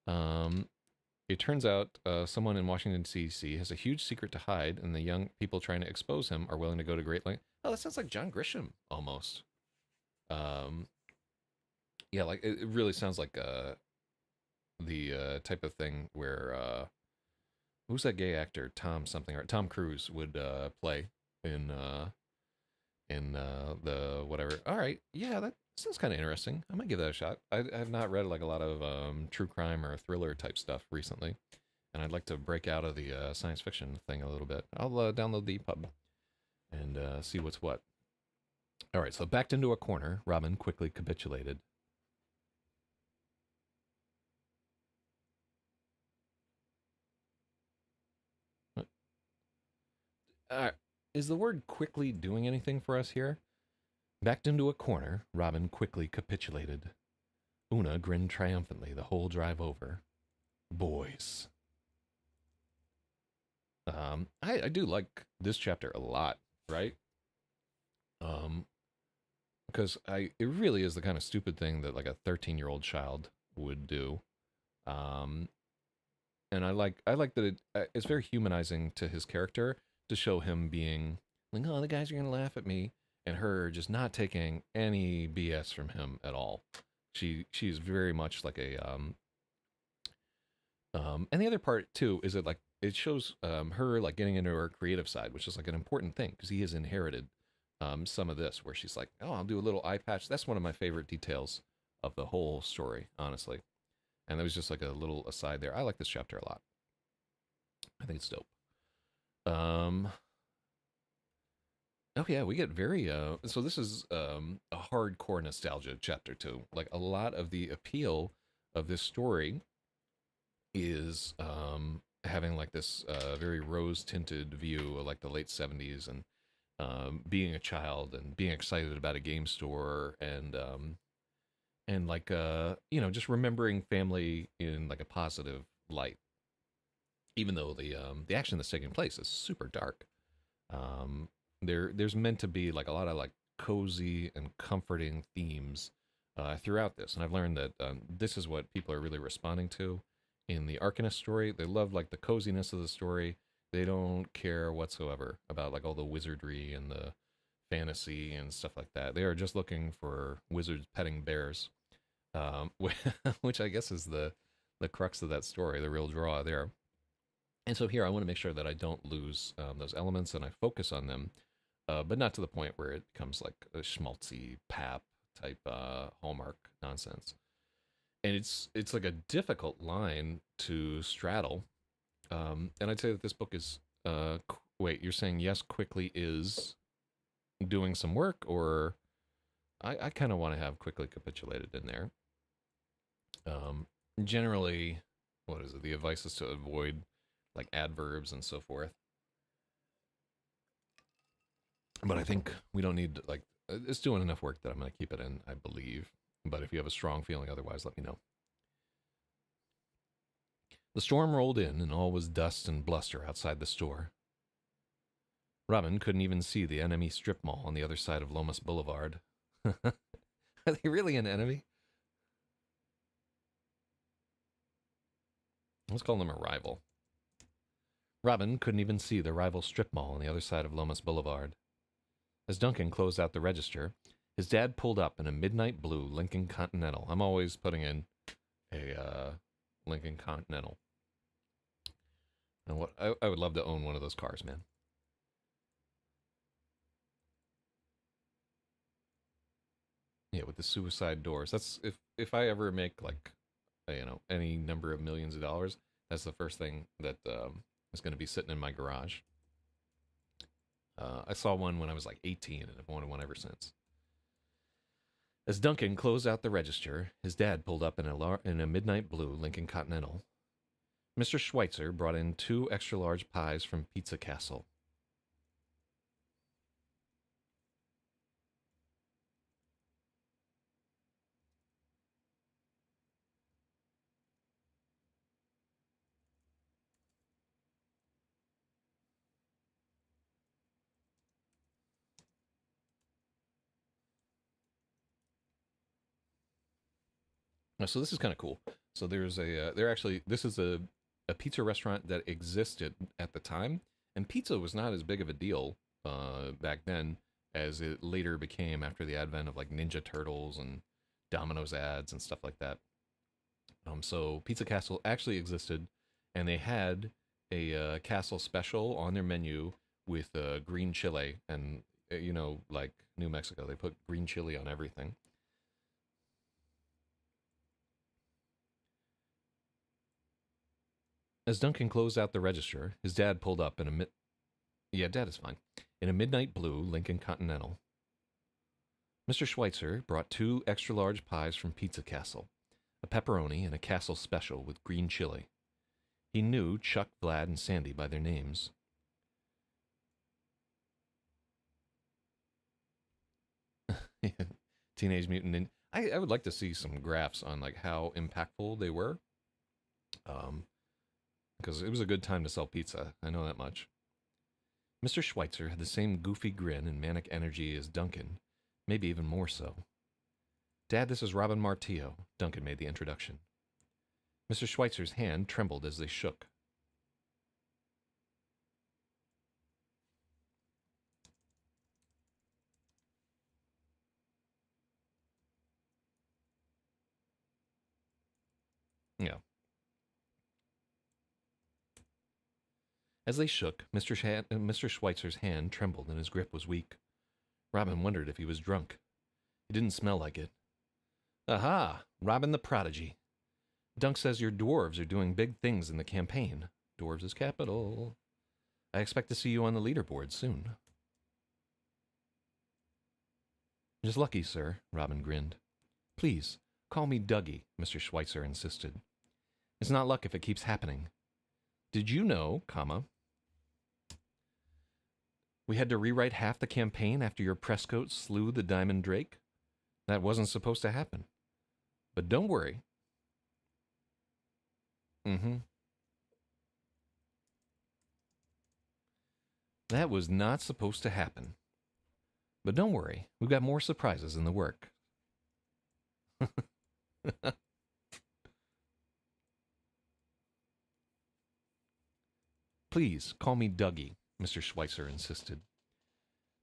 It turns out someone in Washington, D.C. has a huge secret to hide, and the young people trying to expose him are willing to go to great lengths. Oh, that sounds like John Grisham, almost. Yeah, like it really sounds like the type of thing where who's that gay actor? Tom something, or Tom Cruise would play in the whatever. All right, yeah, that sounds kind of interesting. I might give that a shot. I have not read like a lot of true crime or thriller type stuff recently, and I'd like to break out of the science fiction thing a little bit. I'll download the EPUB and see what's what. All right, so backed into a corner, Robin quickly capitulated. Is the word quickly doing anything for us here? Backed into a corner, Robin quickly capitulated. Una grinned triumphantly the whole drive over. Boys. I do like this chapter a lot, right? Um, because it really is the kind of stupid thing that like a 13-year-old child would do. Um, and I like that it's very humanizing to his character to show him being like, oh, the guys are gonna laugh at me, and her just not taking any BS from him at all. She's very much like a and the other part too is that like it shows her like getting into her creative side, which is like an important thing because he has inherited some of this where she's like, oh, I'll do a little eye patch. That's one of my favorite details of the whole story, honestly. And that was just like a little aside there. I like this chapter a lot. I think it's dope. Um, oh yeah, we get very so this is a hardcore nostalgia chapter too. Like a lot of the appeal of this story is having like this very rose tinted view of like the late 70s and being a child and being excited about a game store and like just remembering family in like a positive light, even though the action that's taking place is super dark. There's meant to be like a lot of like cozy and comforting themes throughout this, and I've learned that this is what people are really responding to in the Arcanist story. They love like the coziness of the story. They don't care whatsoever about like all the wizardry and the fantasy and stuff like that. They are just looking for wizards petting bears, which I guess is the crux of that story, the real draw there. And so here I want to make sure that I don't lose those elements and I focus on them, but not to the point where it becomes like a schmaltzy pap type Hallmark nonsense. And it's like a difficult line to straddle. And I'd say that this book is wait, you're saying yes, quickly is doing some work, or I kind of want to have quickly capitulated in there. Generally, what is it? The advice is to avoid like adverbs and so forth. But I think we don't need to, like it's doing enough work that I'm going to keep it in, I believe. But if you have a strong feeling otherwise, let me know. The storm rolled in, and all was dust and bluster outside the store. Robin couldn't even see the enemy strip mall on the other side of Lomas Boulevard. Are they really an enemy? Let's call them a rival. Robin couldn't even see the rival strip mall on the other side of Lomas Boulevard. As Duncan closed out the register, his dad pulled up in a midnight blue Lincoln Continental. I'm always putting in a Lincoln Continental. And what I would love to own one of those cars, man. Yeah, with the suicide doors. That's if I ever make like any number of millions of dollars, that's the first thing that is going to be sitting in my garage. I saw one when I was like 18, and I've wanted one ever since. As Duncan closed out the register, his dad pulled up in a midnight blue Lincoln Continental. Mr. Schweitzer brought in 2 extra large pies from Pizza Castle. So this is kind of cool. So there's this is a pizza restaurant that existed at the time, and pizza was not as big of a deal back then as it later became after the advent of like Ninja Turtles and Domino's ads and stuff like that. So Pizza Castle actually existed, and they had a castle special on their menu with green chili, and like New Mexico, they put green chili on everything. As Duncan closed out the register, his dad pulled up in a yeah, dad is fine, in a midnight blue Lincoln Continental. Mr. Schweitzer brought 2 extra large pies from Pizza Castle, a pepperoni and a castle special with green chili. He knew Chuck, Vlad, and Sandy by their names. Teenage Mutant Ninja. I would like to see some graphs on like how impactful they were. Because it was a good time to sell pizza. I know that much. Mr. Schweitzer had the same goofy grin and manic energy as Duncan, maybe even more so. Dad, this is Robin Martillo. Duncan made the introduction. Mr. Schweitzer's hand trembled as they shook. Yeah. As they shook, Mr. Schweitzer's hand trembled and his grip was weak. Robin wondered if he was drunk. He didn't smell like it. Aha! Robin the Prodigy. Dunk says your dwarves are doing big things in the campaign. Dwarves is capital. I expect to see you on the leaderboard soon. Just lucky, sir, Robin grinned. Please, call me Dougie, Mr. Schweitzer insisted. It's not luck if it keeps happening. Did you know, we had to rewrite half the campaign after your presscoat slew the Diamond Drake? That wasn't supposed to happen. But don't worry. That was not supposed to happen. But don't worry, we've got more surprises in the work. Please, call me Dougie, Mr. Schweitzer insisted.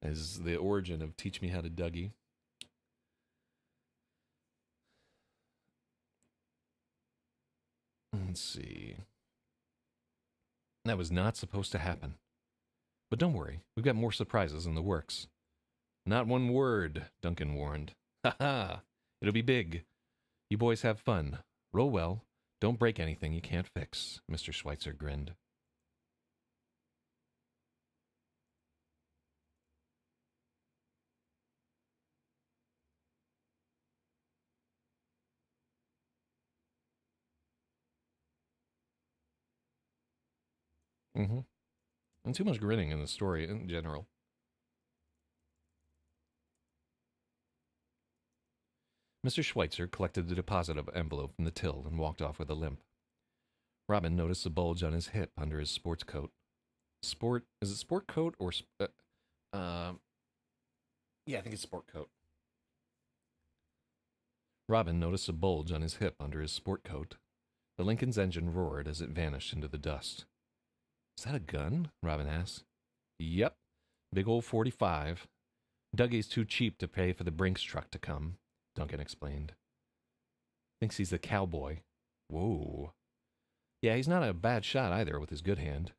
As the origin of Teach Me How to Dougie. Let's see. That was not supposed to happen. But don't worry, we've got more surprises in the works. Not one word, Duncan warned. Ha ha! It'll be big. You boys have fun. Roll well. Don't break anything you can't fix, Mr. Schweitzer grinned. And too much grinning in the story in general. Mr. Schweitzer collected the deposit envelope from the till and walked off with a limp. Robin noticed a bulge on his hip under his sports coat. Is it sport coat or... yeah, I think it's sport coat. Robin noticed a bulge on his hip under his sport coat. The Lincoln's engine roared as it vanished into the dust. Is that a gun? Robin asked. Yep. Big old 45. Dougie's too cheap to pay for the Brinks truck to come, Duncan explained. Thinks he's a cowboy. Whoa. Yeah, he's not a bad shot either with his good hand.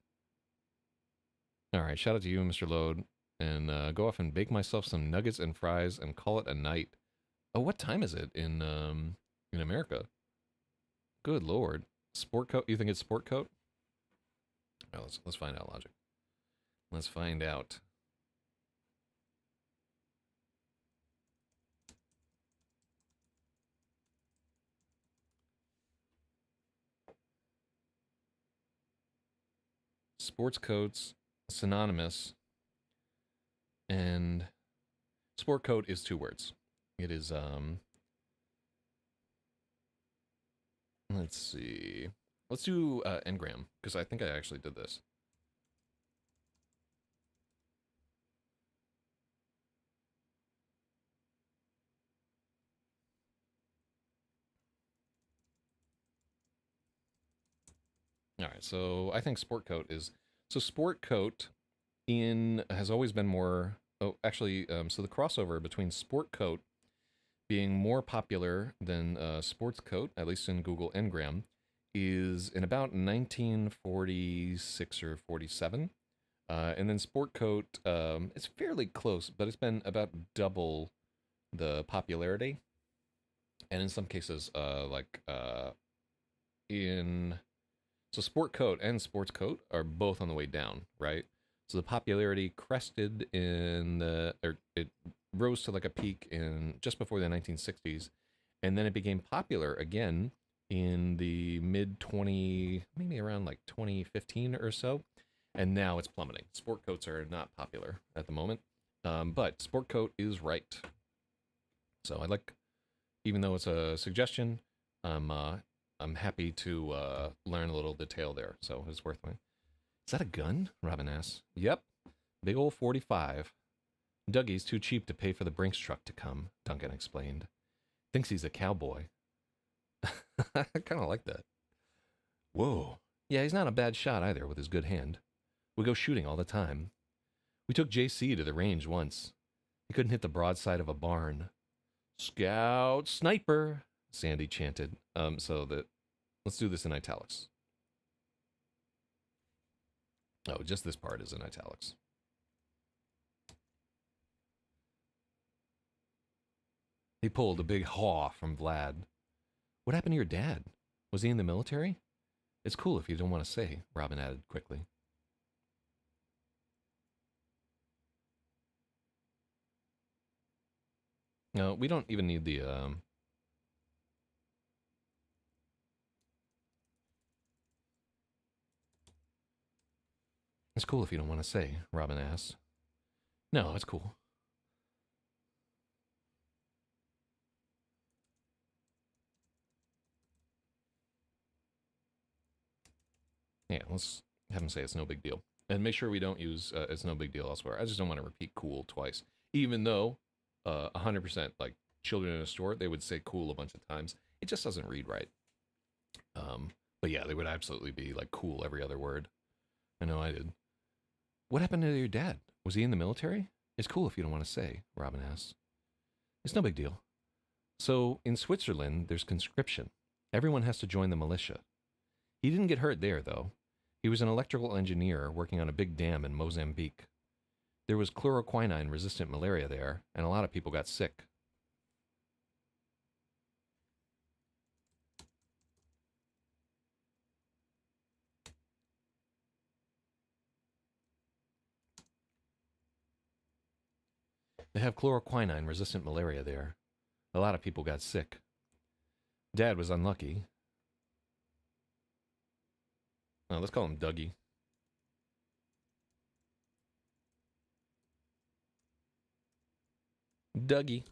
Alright, shout out to you, Mr. Load. And go off and bake myself some nuggets and fries and call it a night. Oh, what time is it in America? Good lord. Sport coat? You think it's sport coat? Oh, let's find out, Logic. Let's find out. Sports coats, synonymous, and sport coat is 2 words. It is, let's see. Let's do Ngram, because I think I actually did this. All right, so I think sport coat is... So sport coat has always been more... Oh, actually, so the crossover between sport coat being more popular than sports coat, at least in Google Ngram, is in about 1946 or 47. And then sport coat, it's fairly close, but it's been about double the popularity. And in some cases, so sport coat and sports coat are both on the way down, right? So the popularity crested it rose to like a peak in just before the 1960s, and then it became popular again in the maybe around like 2015 or so, and now it's plummeting. Sport coats are not popular at the moment, but sport coat is right. So I like, even though it's a suggestion, I'm happy to learn a little detail there. So it's worth it. Is that a gun? Robin asks. Yep, big old 45. Dougie's too cheap to pay for the Brinks truck to come, Duncan explained. Thinks he's a cowboy. I kind of like that. Whoa. Yeah, he's not a bad shot either with his good hand. We go shooting all the time. We took JC to the range once. He couldn't hit the broadside of a barn. Scout sniper, Sandy chanted. Let's do this in italics. Oh, just this part is in italics. He pulled a big haw from Vlad. What happened to your dad? Was he in the military? It's cool if you don't want to say, Robin added quickly. No, we don't even need the, It's cool if you don't want to say, Robin asked. No, it's cool. Yeah, let's have him say it's no big deal. And make sure we don't use it's no big deal elsewhere. I just don't want to repeat cool twice. Even though 100% like children in a store, they would say cool a bunch of times. It just doesn't read right. But yeah, they would absolutely be like cool every other word. I know I did. What happened to your dad? Was he in the military? It's cool if you don't want to say, Robin asked. It's no big deal. So in Switzerland, there's conscription. Everyone has to join the militia. He didn't get hurt there, though. He was an electrical engineer working on a big dam in Mozambique. There was chloroquine-resistant malaria there, and a lot of people got sick. They have chloroquine-resistant malaria there. A lot of people got sick. Dad was unlucky. Oh, let's call him Dougie. Dougie.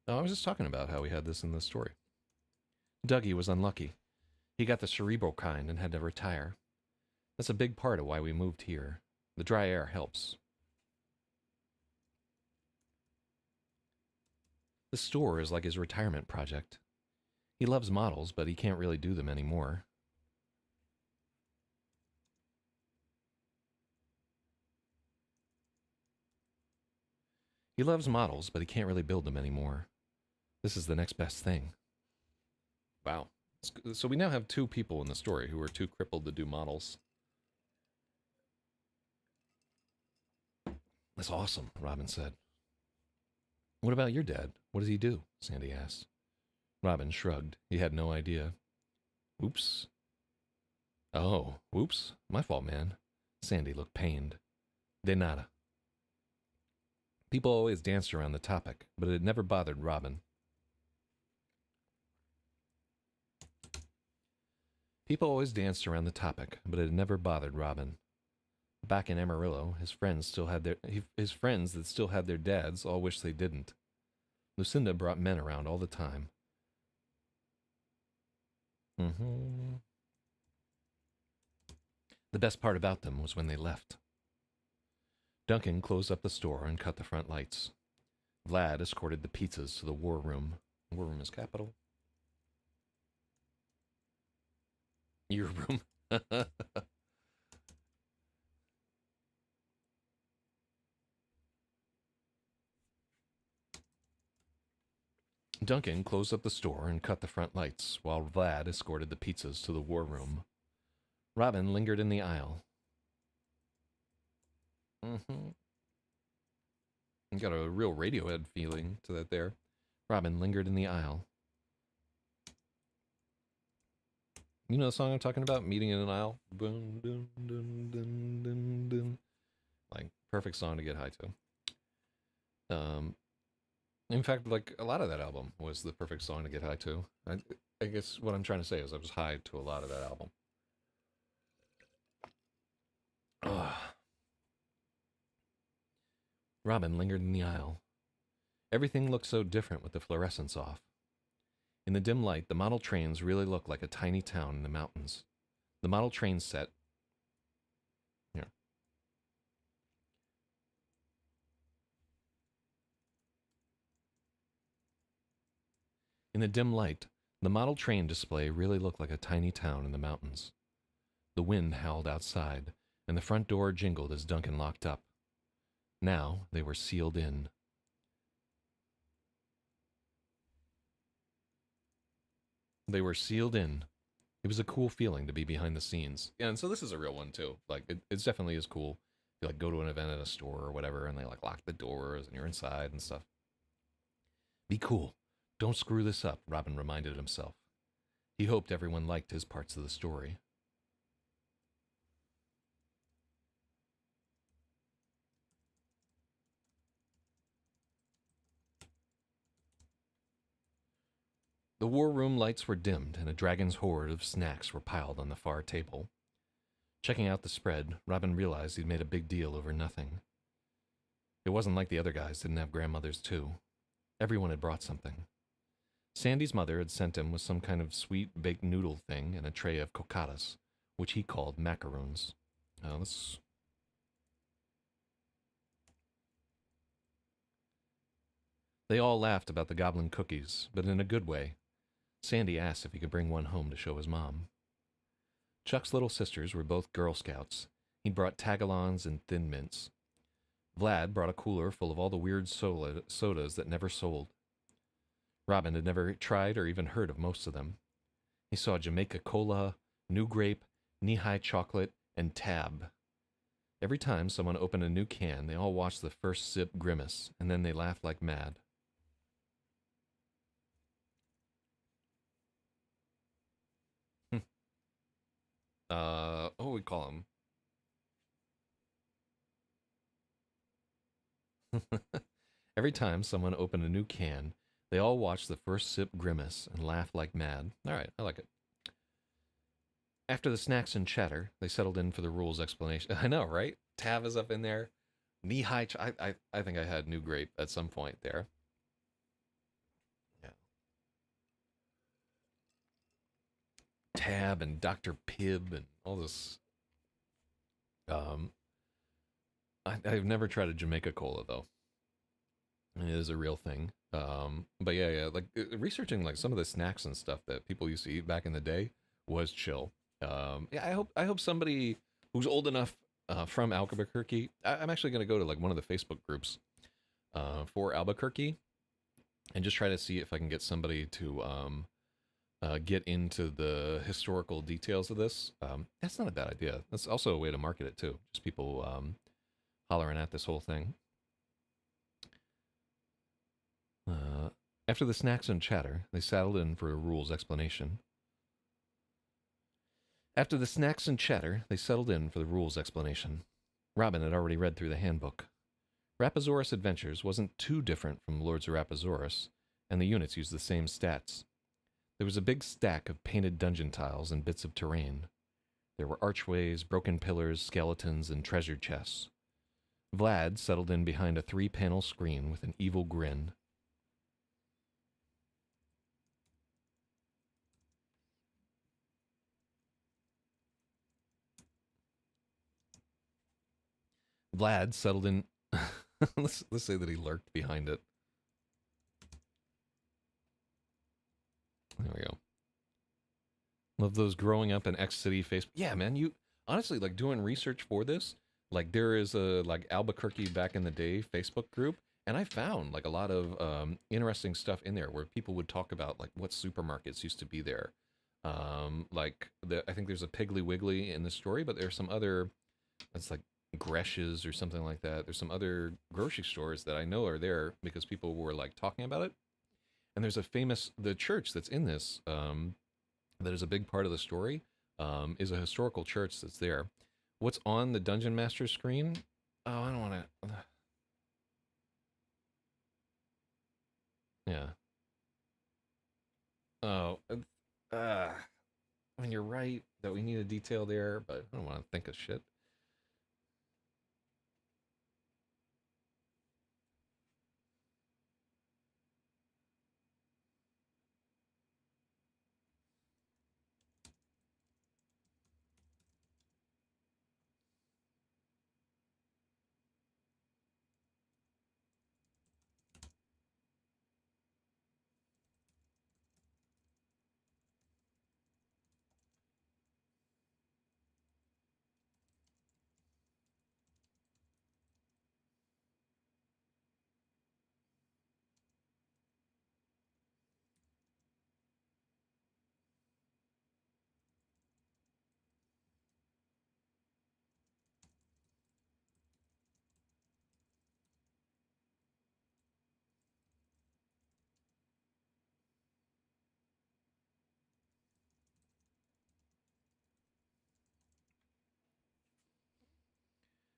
Oh, I was just talking about how we had this in the story. Dougie was unlucky. He got the cerebral kind and had to retire. That's a big part of why we moved here. The dry air helps. The store is like his retirement project. He loves models, but he can't really do them anymore. He loves models, but he can't really build them anymore. This is the next best thing. Wow. So we now have two people in the story who are too crippled to do models. That's awesome, Robin said. What about your dad? What does he do? Sandy asked. Robin shrugged. He had no idea. Oops. Oh, whoops. My fault, man. Sandy looked pained. De nada. People always danced around the topic, but it never bothered Robin. People always danced around the topic, but it never bothered Robin. Back in Amarillo, his friends that still had their dads all wished they didn't. Lucinda brought men around all the time. The best part about them was when they left. Duncan closed up the store and cut the front lights. Vlad escorted the pizzas to the war room. War room is capital. Your room. Duncan closed up the store and cut the front lights, while Vlad escorted the pizzas to the war room. Robin lingered in the aisle. You got a real Radiohead feeling to that there. Robin lingered in the aisle. You know the song I'm talking about? Meeting in an aisle? Boom, dun, dun, dun, dun, dun. Like, perfect song to get high to. In fact, like, a lot of that album was the perfect song to get high to. I guess what I'm trying to say is I was high to a lot of that album. Ugh. Robin lingered in the aisle. Everything looked so different with the fluorescents off. In the dim light, the model trains really looked like a tiny town in the mountains. The model train set. Here. In the dim light, the model train display really looked like a tiny town in the mountains. The wind howled outside, and the front door jingled as Duncan locked up. Now they were sealed in. They were sealed in. It was a cool feeling to be behind the scenes. Yeah, and so this is a real one too. Like it definitely is cool. You like go to an event at a store or whatever, and they like lock the doors, and you're inside and stuff. Be cool. Don't screw this up, Robin reminded himself. He hoped everyone liked his parts of the story. The war room lights were dimmed, and a dragon's hoard of snacks were piled on the far table. Checking out the spread, Robin realized he'd made a big deal over nothing. It wasn't like the other guys didn't have grandmothers, too. Everyone had brought something. Sandy's mother had sent him with some kind of sweet baked noodle thing and a tray of cocadas, which he called macaroons. Let's... They all laughed about the goblin cookies, but in a good way. Sandy asked if he could bring one home to show his mom. Chuck's little sisters were both Girl Scouts. He'd brought tagalongs and Thin Mints. Vlad brought a cooler full of all the weird sodas that never sold. Robin had never tried or even heard of most of them. He saw Jamaica Cola, New Grape, Knee-High Chocolate, and Tab. Every time someone opened a new can, they all watched the first sip grimace, and then they laughed like mad. What do we call him? Every time someone opened a new can, they all watched the first sip grimace and laughed like mad. All right, I like it. After the snacks and chatter, they settled in for the rules explanation. I know, right? Tav is up in there. Knee-high. I think I had New Grape at some point there. Yeah. Tab and Dr. Pibb and all this. I've never tried a Jamaica Cola though. It is a real thing. But yeah, like researching like some of the snacks and stuff that people used to eat back in the day was chill. Yeah, I hope somebody who's old enough from Albuquerque. I'm actually gonna go to like one of the Facebook groups for Albuquerque and just try to see if I can get somebody to get into the historical details of this. That's not a bad idea. That's also a way to market it too. Just people hollering at this whole thing. After the snacks and chatter, they saddled in for a rules explanation. After the snacks and chatter, they settled in for the rules explanation. Robin had already read through the handbook. Rapasaurus Adventures wasn't too different from Lords of Rapasaurus, and the units used the same stats. There was a big stack of painted dungeon tiles and bits of terrain. There were archways, broken pillars, skeletons, and treasure chests. Vlad settled in behind a 3-panel screen with an evil grin. Vlad settled in. let's say that he lurked behind it. There we go. Love those growing up in X City Facebook. Yeah, man, you honestly like doing research for this. Like there is a like Albuquerque back in the day Facebook group, and I found like a lot of interesting stuff in there where people would talk about like what supermarkets used to be there. I think there's a Piggly Wiggly in the story, but there's some other. It's like Gresh's or something like that. There's some other grocery stores that I know are there because people were like talking about it. And there's the church that's in this, that is a big part of the story, is a historical church that's there. What's on the Dungeon Master screen? Oh, I don't want to. Yeah. Oh, I mean, you're right that we need a detail there, but I don't want to think of shit.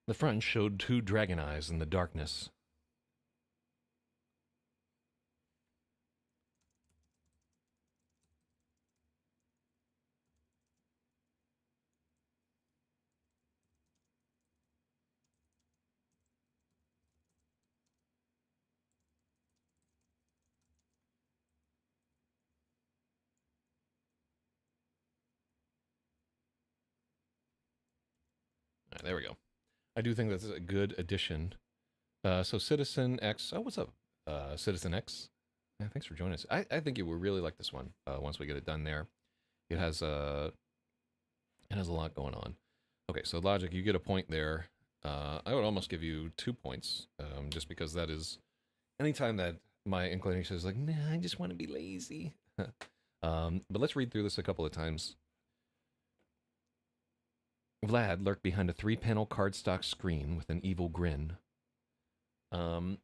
The front showed two dragon eyes in the darkness. All right, there we go. I do think that's a good addition. So Citizen X. Oh, what's up, Citizen X? Yeah, thanks for joining us. I think you will really like this one once we get it done there. It has a lot going on. Okay, so logic, you get a point there. I would almost give you 2 points, just because that is anytime that my inclination is like, nah, I just want to be lazy. But let's read through this a couple of times. Vlad lurked behind a 3-panel cardstock screen with an evil grin. Do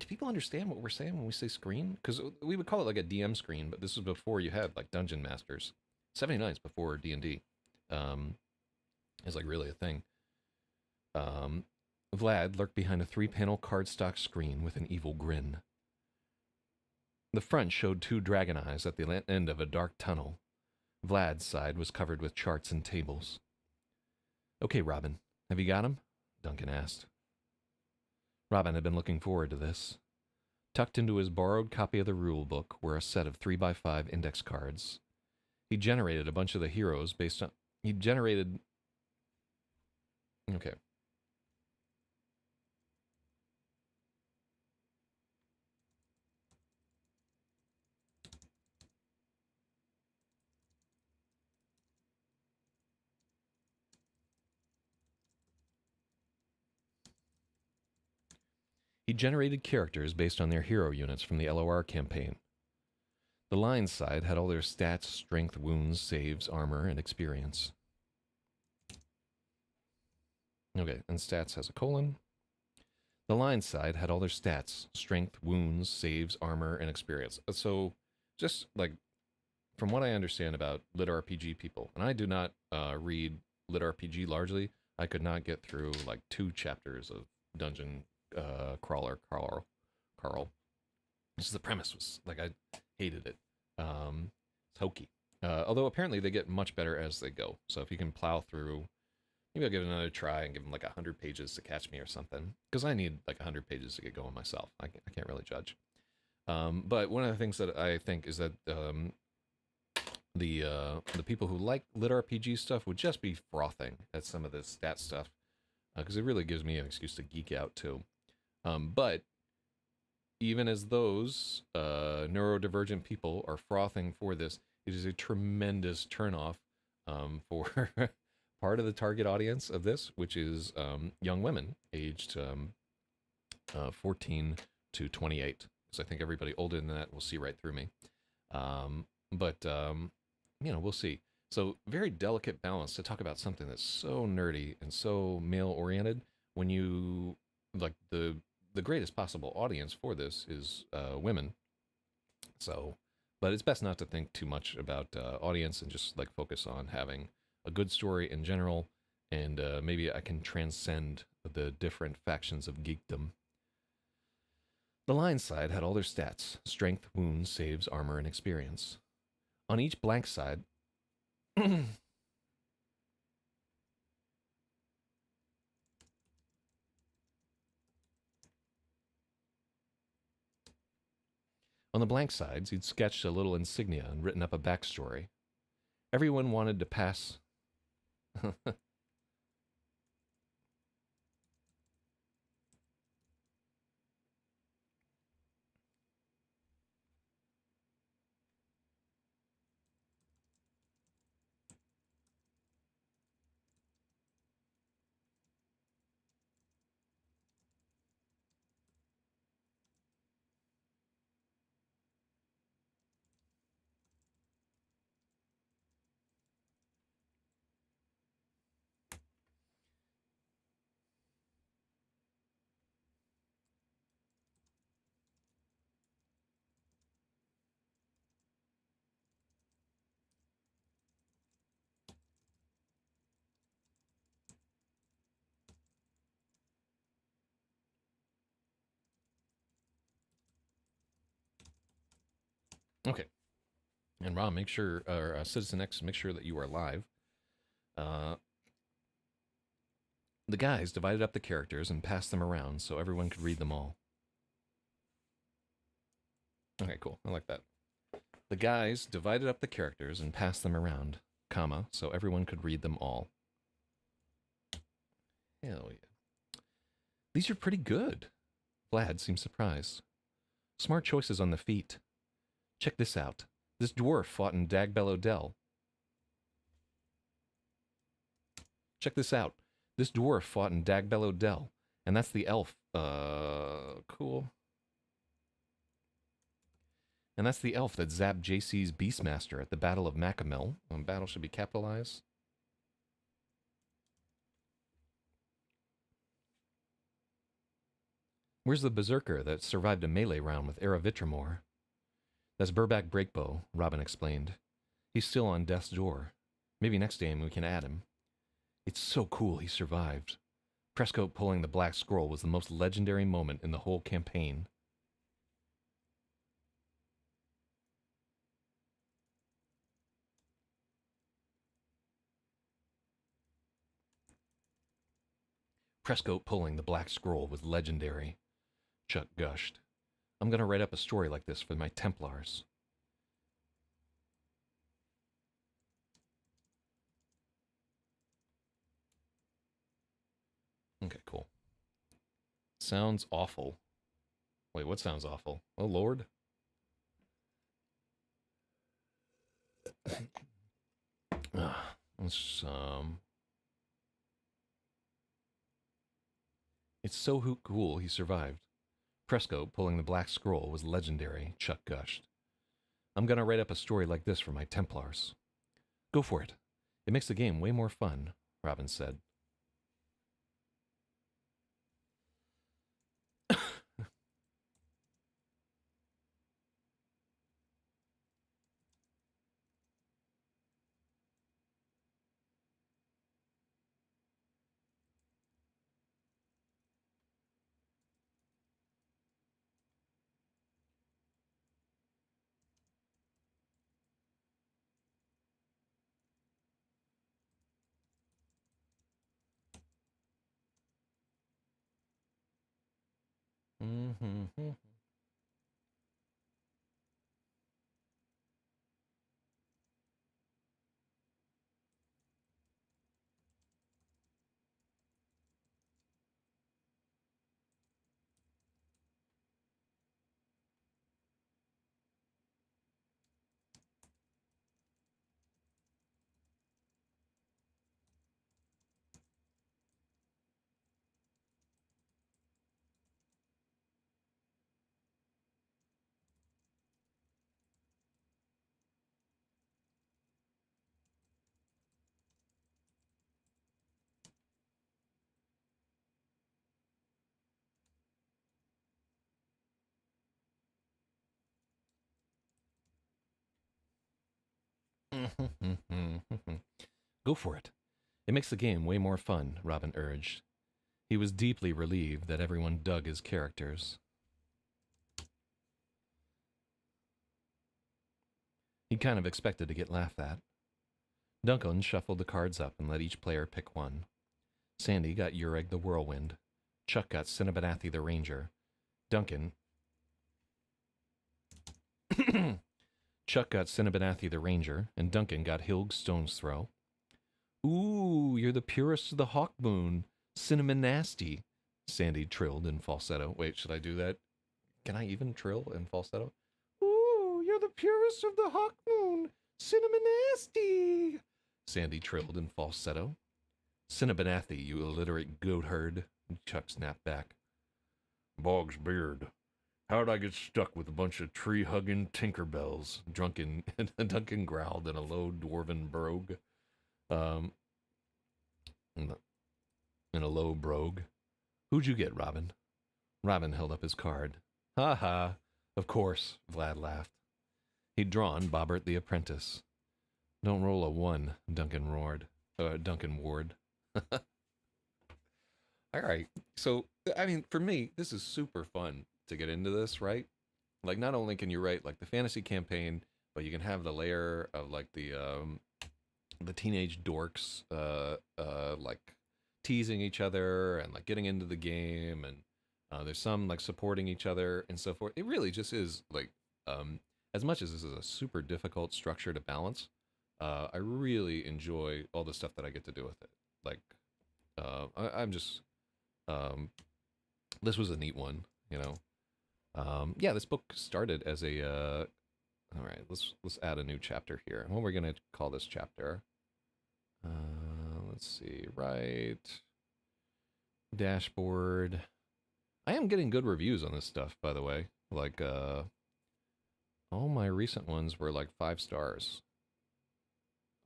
people understand what we're saying when we say screen? Because we would call it like a DM screen, but this was before you had like Dungeon Masters. 79 is before D&D. Is like really a thing. Vlad lurked behind a 3-panel cardstock screen with an evil grin. The front showed two dragon eyes at the end of a dark tunnel. Vlad's side was covered with charts and tables. Okay, Robin, have you got him? Duncan asked. Robin had been looking forward to this. Tucked into his borrowed copy of the rule book were a set of 3x5 index cards. He generated a bunch of the heroes based on... He generated... Okay. He generated characters based on their hero units from the LOR campaign. The Lions side had all their stats, strength, wounds, saves, armor, and experience. Okay, and stats has a colon. The Lions side had all their stats, strength, wounds, saves, armor, and experience. So, just like, from what I understand about lit RPG people, and I do not read lit RPG largely, I could not get through like 2 chapters of Dungeon Crawler Carl. Just the premise was like I hated it. It's hokey. Although apparently they get much better as they go. So if you can plow through, maybe I'll give it another try and give them like 100 pages to catch me or something. Because I need like 100 pages to get going myself. I can't really judge. But one of the things that I think is that the people who like lit RPG stuff would just be frothing at some of this stat stuff. Because it really gives me an excuse to geek out too. But even as those neurodivergent people are frothing for this, it is a tremendous turnoff for part of the target audience of this, which is young women aged 14 to 28. Because I think everybody older than that will see right through me. But we'll see. So very delicate balance to talk about something that's so nerdy and so male-oriented when you, like, the greatest possible audience for this is women. So, but it's best not to think too much about audience and just, like, focus on having a good story in general, and maybe I can transcend the different factions of geekdom. The Lions side had all their stats, strength, wounds, saves, armor, and experience. On each blank side, on the blank sides, he'd sketched a little insignia and written up a backstory. Everyone wanted to pass. Okay. And Ron, make sure, or Citizen X, make sure that you are live. Uh, the guys divided up the characters and passed them around so everyone could read them all. Okay, cool. I like that. The guys divided up the characters and passed them around, comma, so everyone could read them all. Hell yeah. These are pretty good. Vlad seemed surprised. Smart choices on the feet. Check this out. This dwarf fought in Dagbellow Dell. Check this out. This dwarf fought in Dagbellow Dell, and that's the elf. Cool. And that's the elf that zapped JC's Beastmaster at the Battle of Macamil. Battle should be capitalized. Where's the berserker that survived a melee round with Eravitramor? That's Burback Breakbow, Robin explained. He's still on death's door. Maybe next game we can add him. It's so cool he survived. Prescoat pulling the black scroll was the most legendary moment in the whole campaign. Prescoat pulling the black scroll was legendary. Chuck gushed. I'm going to write up a story like this for my Templars. Okay, cool. Sounds awful. Wait, what sounds awful? Oh, Lord. Let's, It's so cool he survived. Prescoat pulling the black scroll was legendary, Chuck gushed. I'm going to write up a story like this for my Templars. Go for it. It makes the game way more fun, Robin said. Mm-hmm. Go for it. It makes the game way more fun, Robin urged. He was deeply relieved that everyone dug his characters. He kind of expected to get laughed at. Duncan shuffled the cards up and let each player pick one. Sandy got Ureg the Whirlwind. Chuck got Cinnabonathi the Ranger. Duncan... Chuck got Cinnabonathi the Ranger, and Duncan got Hilg Stone's Throw. Ooh, you're the purest of the Hawkmoon. Cinnamon Nasty, Sandy trilled in falsetto. Wait, should I do that? Can I even trill in falsetto? Ooh, you're the purest of the Hawkmoon. Cinnamon Nasty, Sandy trilled in falsetto. Cinnabonathi, you illiterate goat herd, Chuck snapped back. Bog's beard. How'd I get stuck with a bunch of tree-hugging Tinkerbells? Duncan growled in a low dwarven brogue. In a low brogue. Who'd you get, Robin? Robin held up his card. Ha ha. Of course, Vlad laughed. He'd drawn Bobbert the Apprentice. Don't roll a 1, Duncan roared. Duncan Ward. All right. So, I mean, for me, this is super fun to get into this, right? Like, not only can you write like the fantasy campaign, but you can have the layer of like the teenage dorks like teasing each other and like getting into the game, and there's some like supporting each other and so forth. It really just is like um, as much as this is a super difficult structure to balance, I really enjoy all the stuff that I get to do with it. Like I'm just this was a neat one, you know. Yeah, this book started as a all right, let's add a new chapter here. What we're gonna call this chapter? Let's see, right dashboard. I am getting good reviews on this stuff, by the way. Like, all my recent ones were like 5 stars.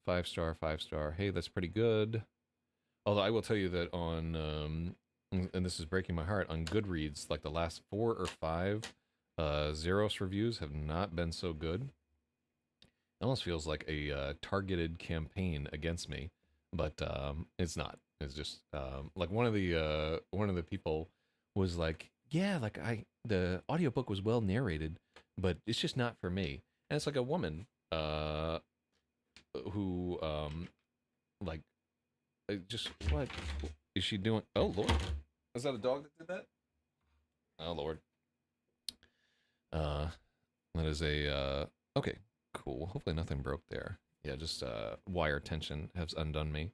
5 star, 5 star. Hey, that's pretty good. Although I will tell you that on, and this is breaking my heart, on Goodreads, like the last 4 or 5 Zeros reviews have not been so good. It almost feels like a targeted campaign against me, but it's not. It's just like one of the people was like, yeah, like the audiobook was well narrated, but it's just not for me. And it's like a woman who like just what is she doing? Oh Lord, is that a dog that did that? Oh Lord, uh, that is a okay, cool. Hopefully nothing broke there. Yeah, just wire tension has undone me.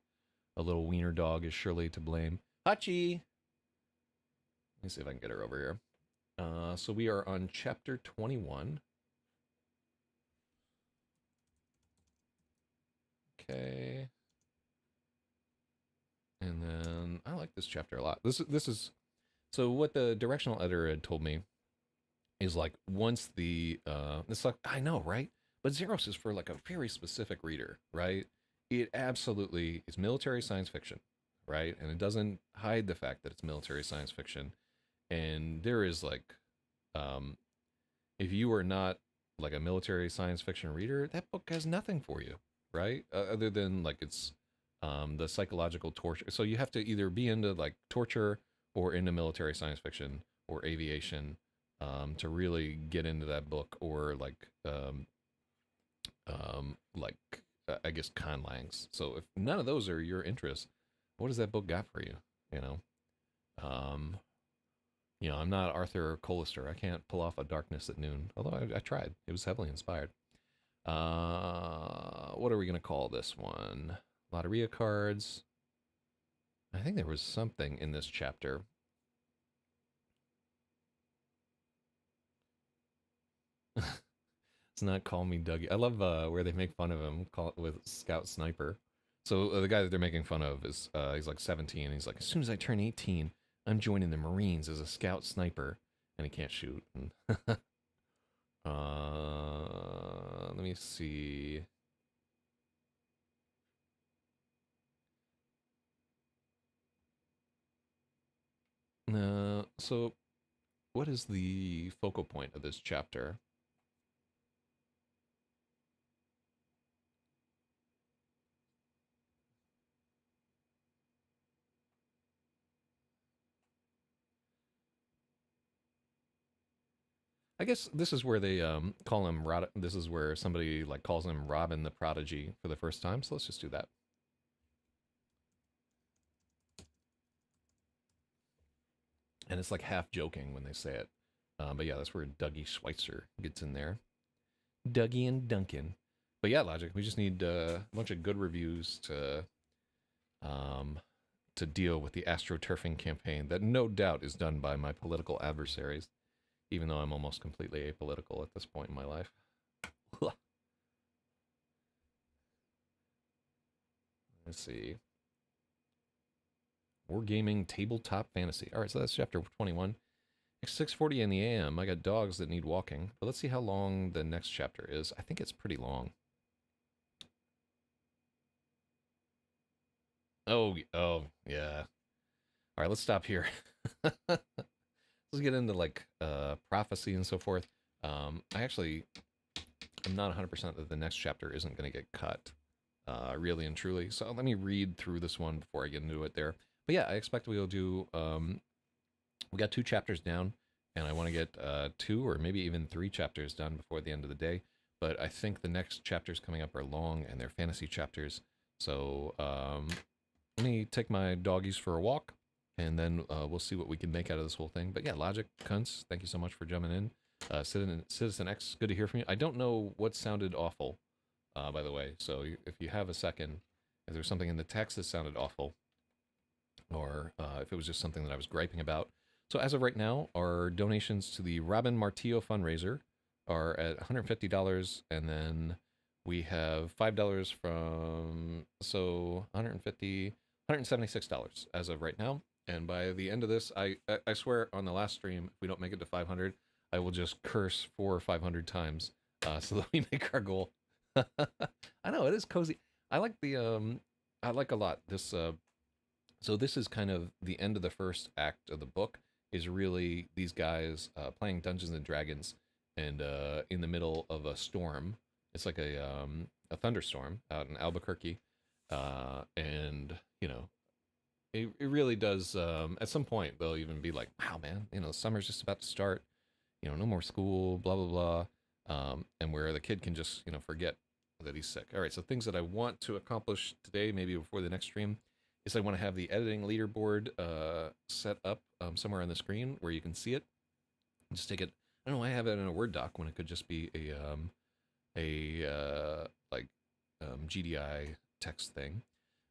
A little wiener dog is surely to blame. Hachi. Let me see if I can get her over here. So we are on chapter 21. Okay. And then I like this chapter a lot. This is so what the directional editor had told me is like once the it's like I know, right? But Zeros is for like a very specific reader, right? It absolutely is military science fiction, right? And it doesn't hide the fact that it's military science fiction. And there is like if you are not like a military science fiction reader, that book has nothing for you, right? Other than like it's the psychological torture. So you have to either be into like torture or into military science fiction or aviation to really get into that book, or like I guess conlangs. So if none of those are your interests, what does that book got for you? You know, um, I'm not Arthur Colister. I can't pull off a Darkness at Noon, although I tried. It was heavily inspired. What are we gonna call this one? Lotteria cards. I think there was something in this chapter. It's not Call Me Dougie. I love where they make fun of him with Scout Sniper. So the guy that they're making fun of is he's like 17. He's like, as soon as I turn 18, I'm joining the Marines as a Scout Sniper, and he can't shoot. Let me see. So what is the focal point of this chapter? I guess this is where they call him this is where somebody like calls him Robin the Prodigy for the first time. So let's just do that. And it's like half joking when they say it. But yeah, that's where Dougie Schweitzer gets in there. Dougie and Duncan. But yeah, Logic, we just need a bunch of good reviews um, to deal with the astroturfing campaign that no doubt is done by my political adversaries, even though I'm almost completely apolitical at this point in my life. Let's see. Wargaming Tabletop Fantasy. All right, so that's chapter 21. It's 6:40 in the AM. I got dogs that need walking. But let's see how long the next chapter is. I think it's pretty long. Oh, yeah. All right, let's stop here. Let's get into like prophecy and so forth. I actually am not 100% that the next chapter isn't going to get cut, really and truly. So let me read through this one before I get into it there. But yeah, I expect we'll do. We got 2 chapters down, and I want to get 2 or maybe even 3 chapters done before the end of the day. But I think the next chapters coming up are long and they're fantasy chapters. So let me take my doggies for a walk, and then we'll see what we can make out of this whole thing. But yeah, Logic, Kunz, thank you so much for jumping in. Citizen X, good to hear from you. I don't know what sounded awful, by the way. So if you have a second, if there's something in the text that sounded awful, or if it was just something that I was griping about. So as of right now, our donations to the Robin Martillo fundraiser are at $150, and then we have $5 from, so 150, $176 as of right now. And by the end of this, I swear on the last stream, if we don't make it to 500, I will just curse 400 or 500 times so that we make our goal. I know it is cozy. I like I like a lot this. So this is kind of the end of the first act of the book. Is really these guys playing Dungeons and Dragons, and in the middle of a storm. It's like a thunderstorm out in Albuquerque, and you know it really does. At some point, they'll even be like, "Wow, man, summer's just about to start. No more school, blah blah blah," and where the kid can just forget that he's sick. All right, so things that I want to accomplish today, maybe before the next stream, is I want to have the editing leaderboard set up somewhere on the screen where you can see it. Just take it. I don't know why I have it in a Word doc when it could just be a GDI text thing.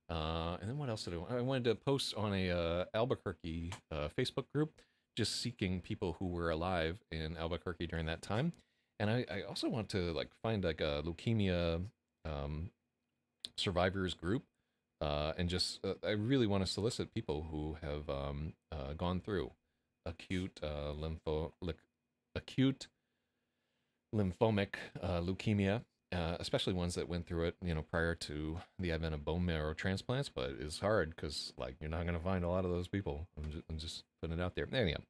And then what else did I want? I wanted to post on a Albuquerque Facebook group, just seeking people who were alive in Albuquerque during that time. And I also want to find a leukemia survivors group, and just I really want to solicit people who have gone through acute acute lymphomic leukemia, especially ones that went through it, prior to the advent of bone marrow transplants. But it's hard because you're not going to find a lot of those people. I'm just putting it out there. Anyhow,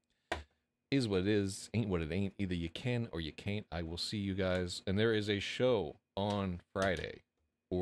is what it is, ain't what it ain't. Either you can or you can't. I will see you guys, and there is a show on Friday.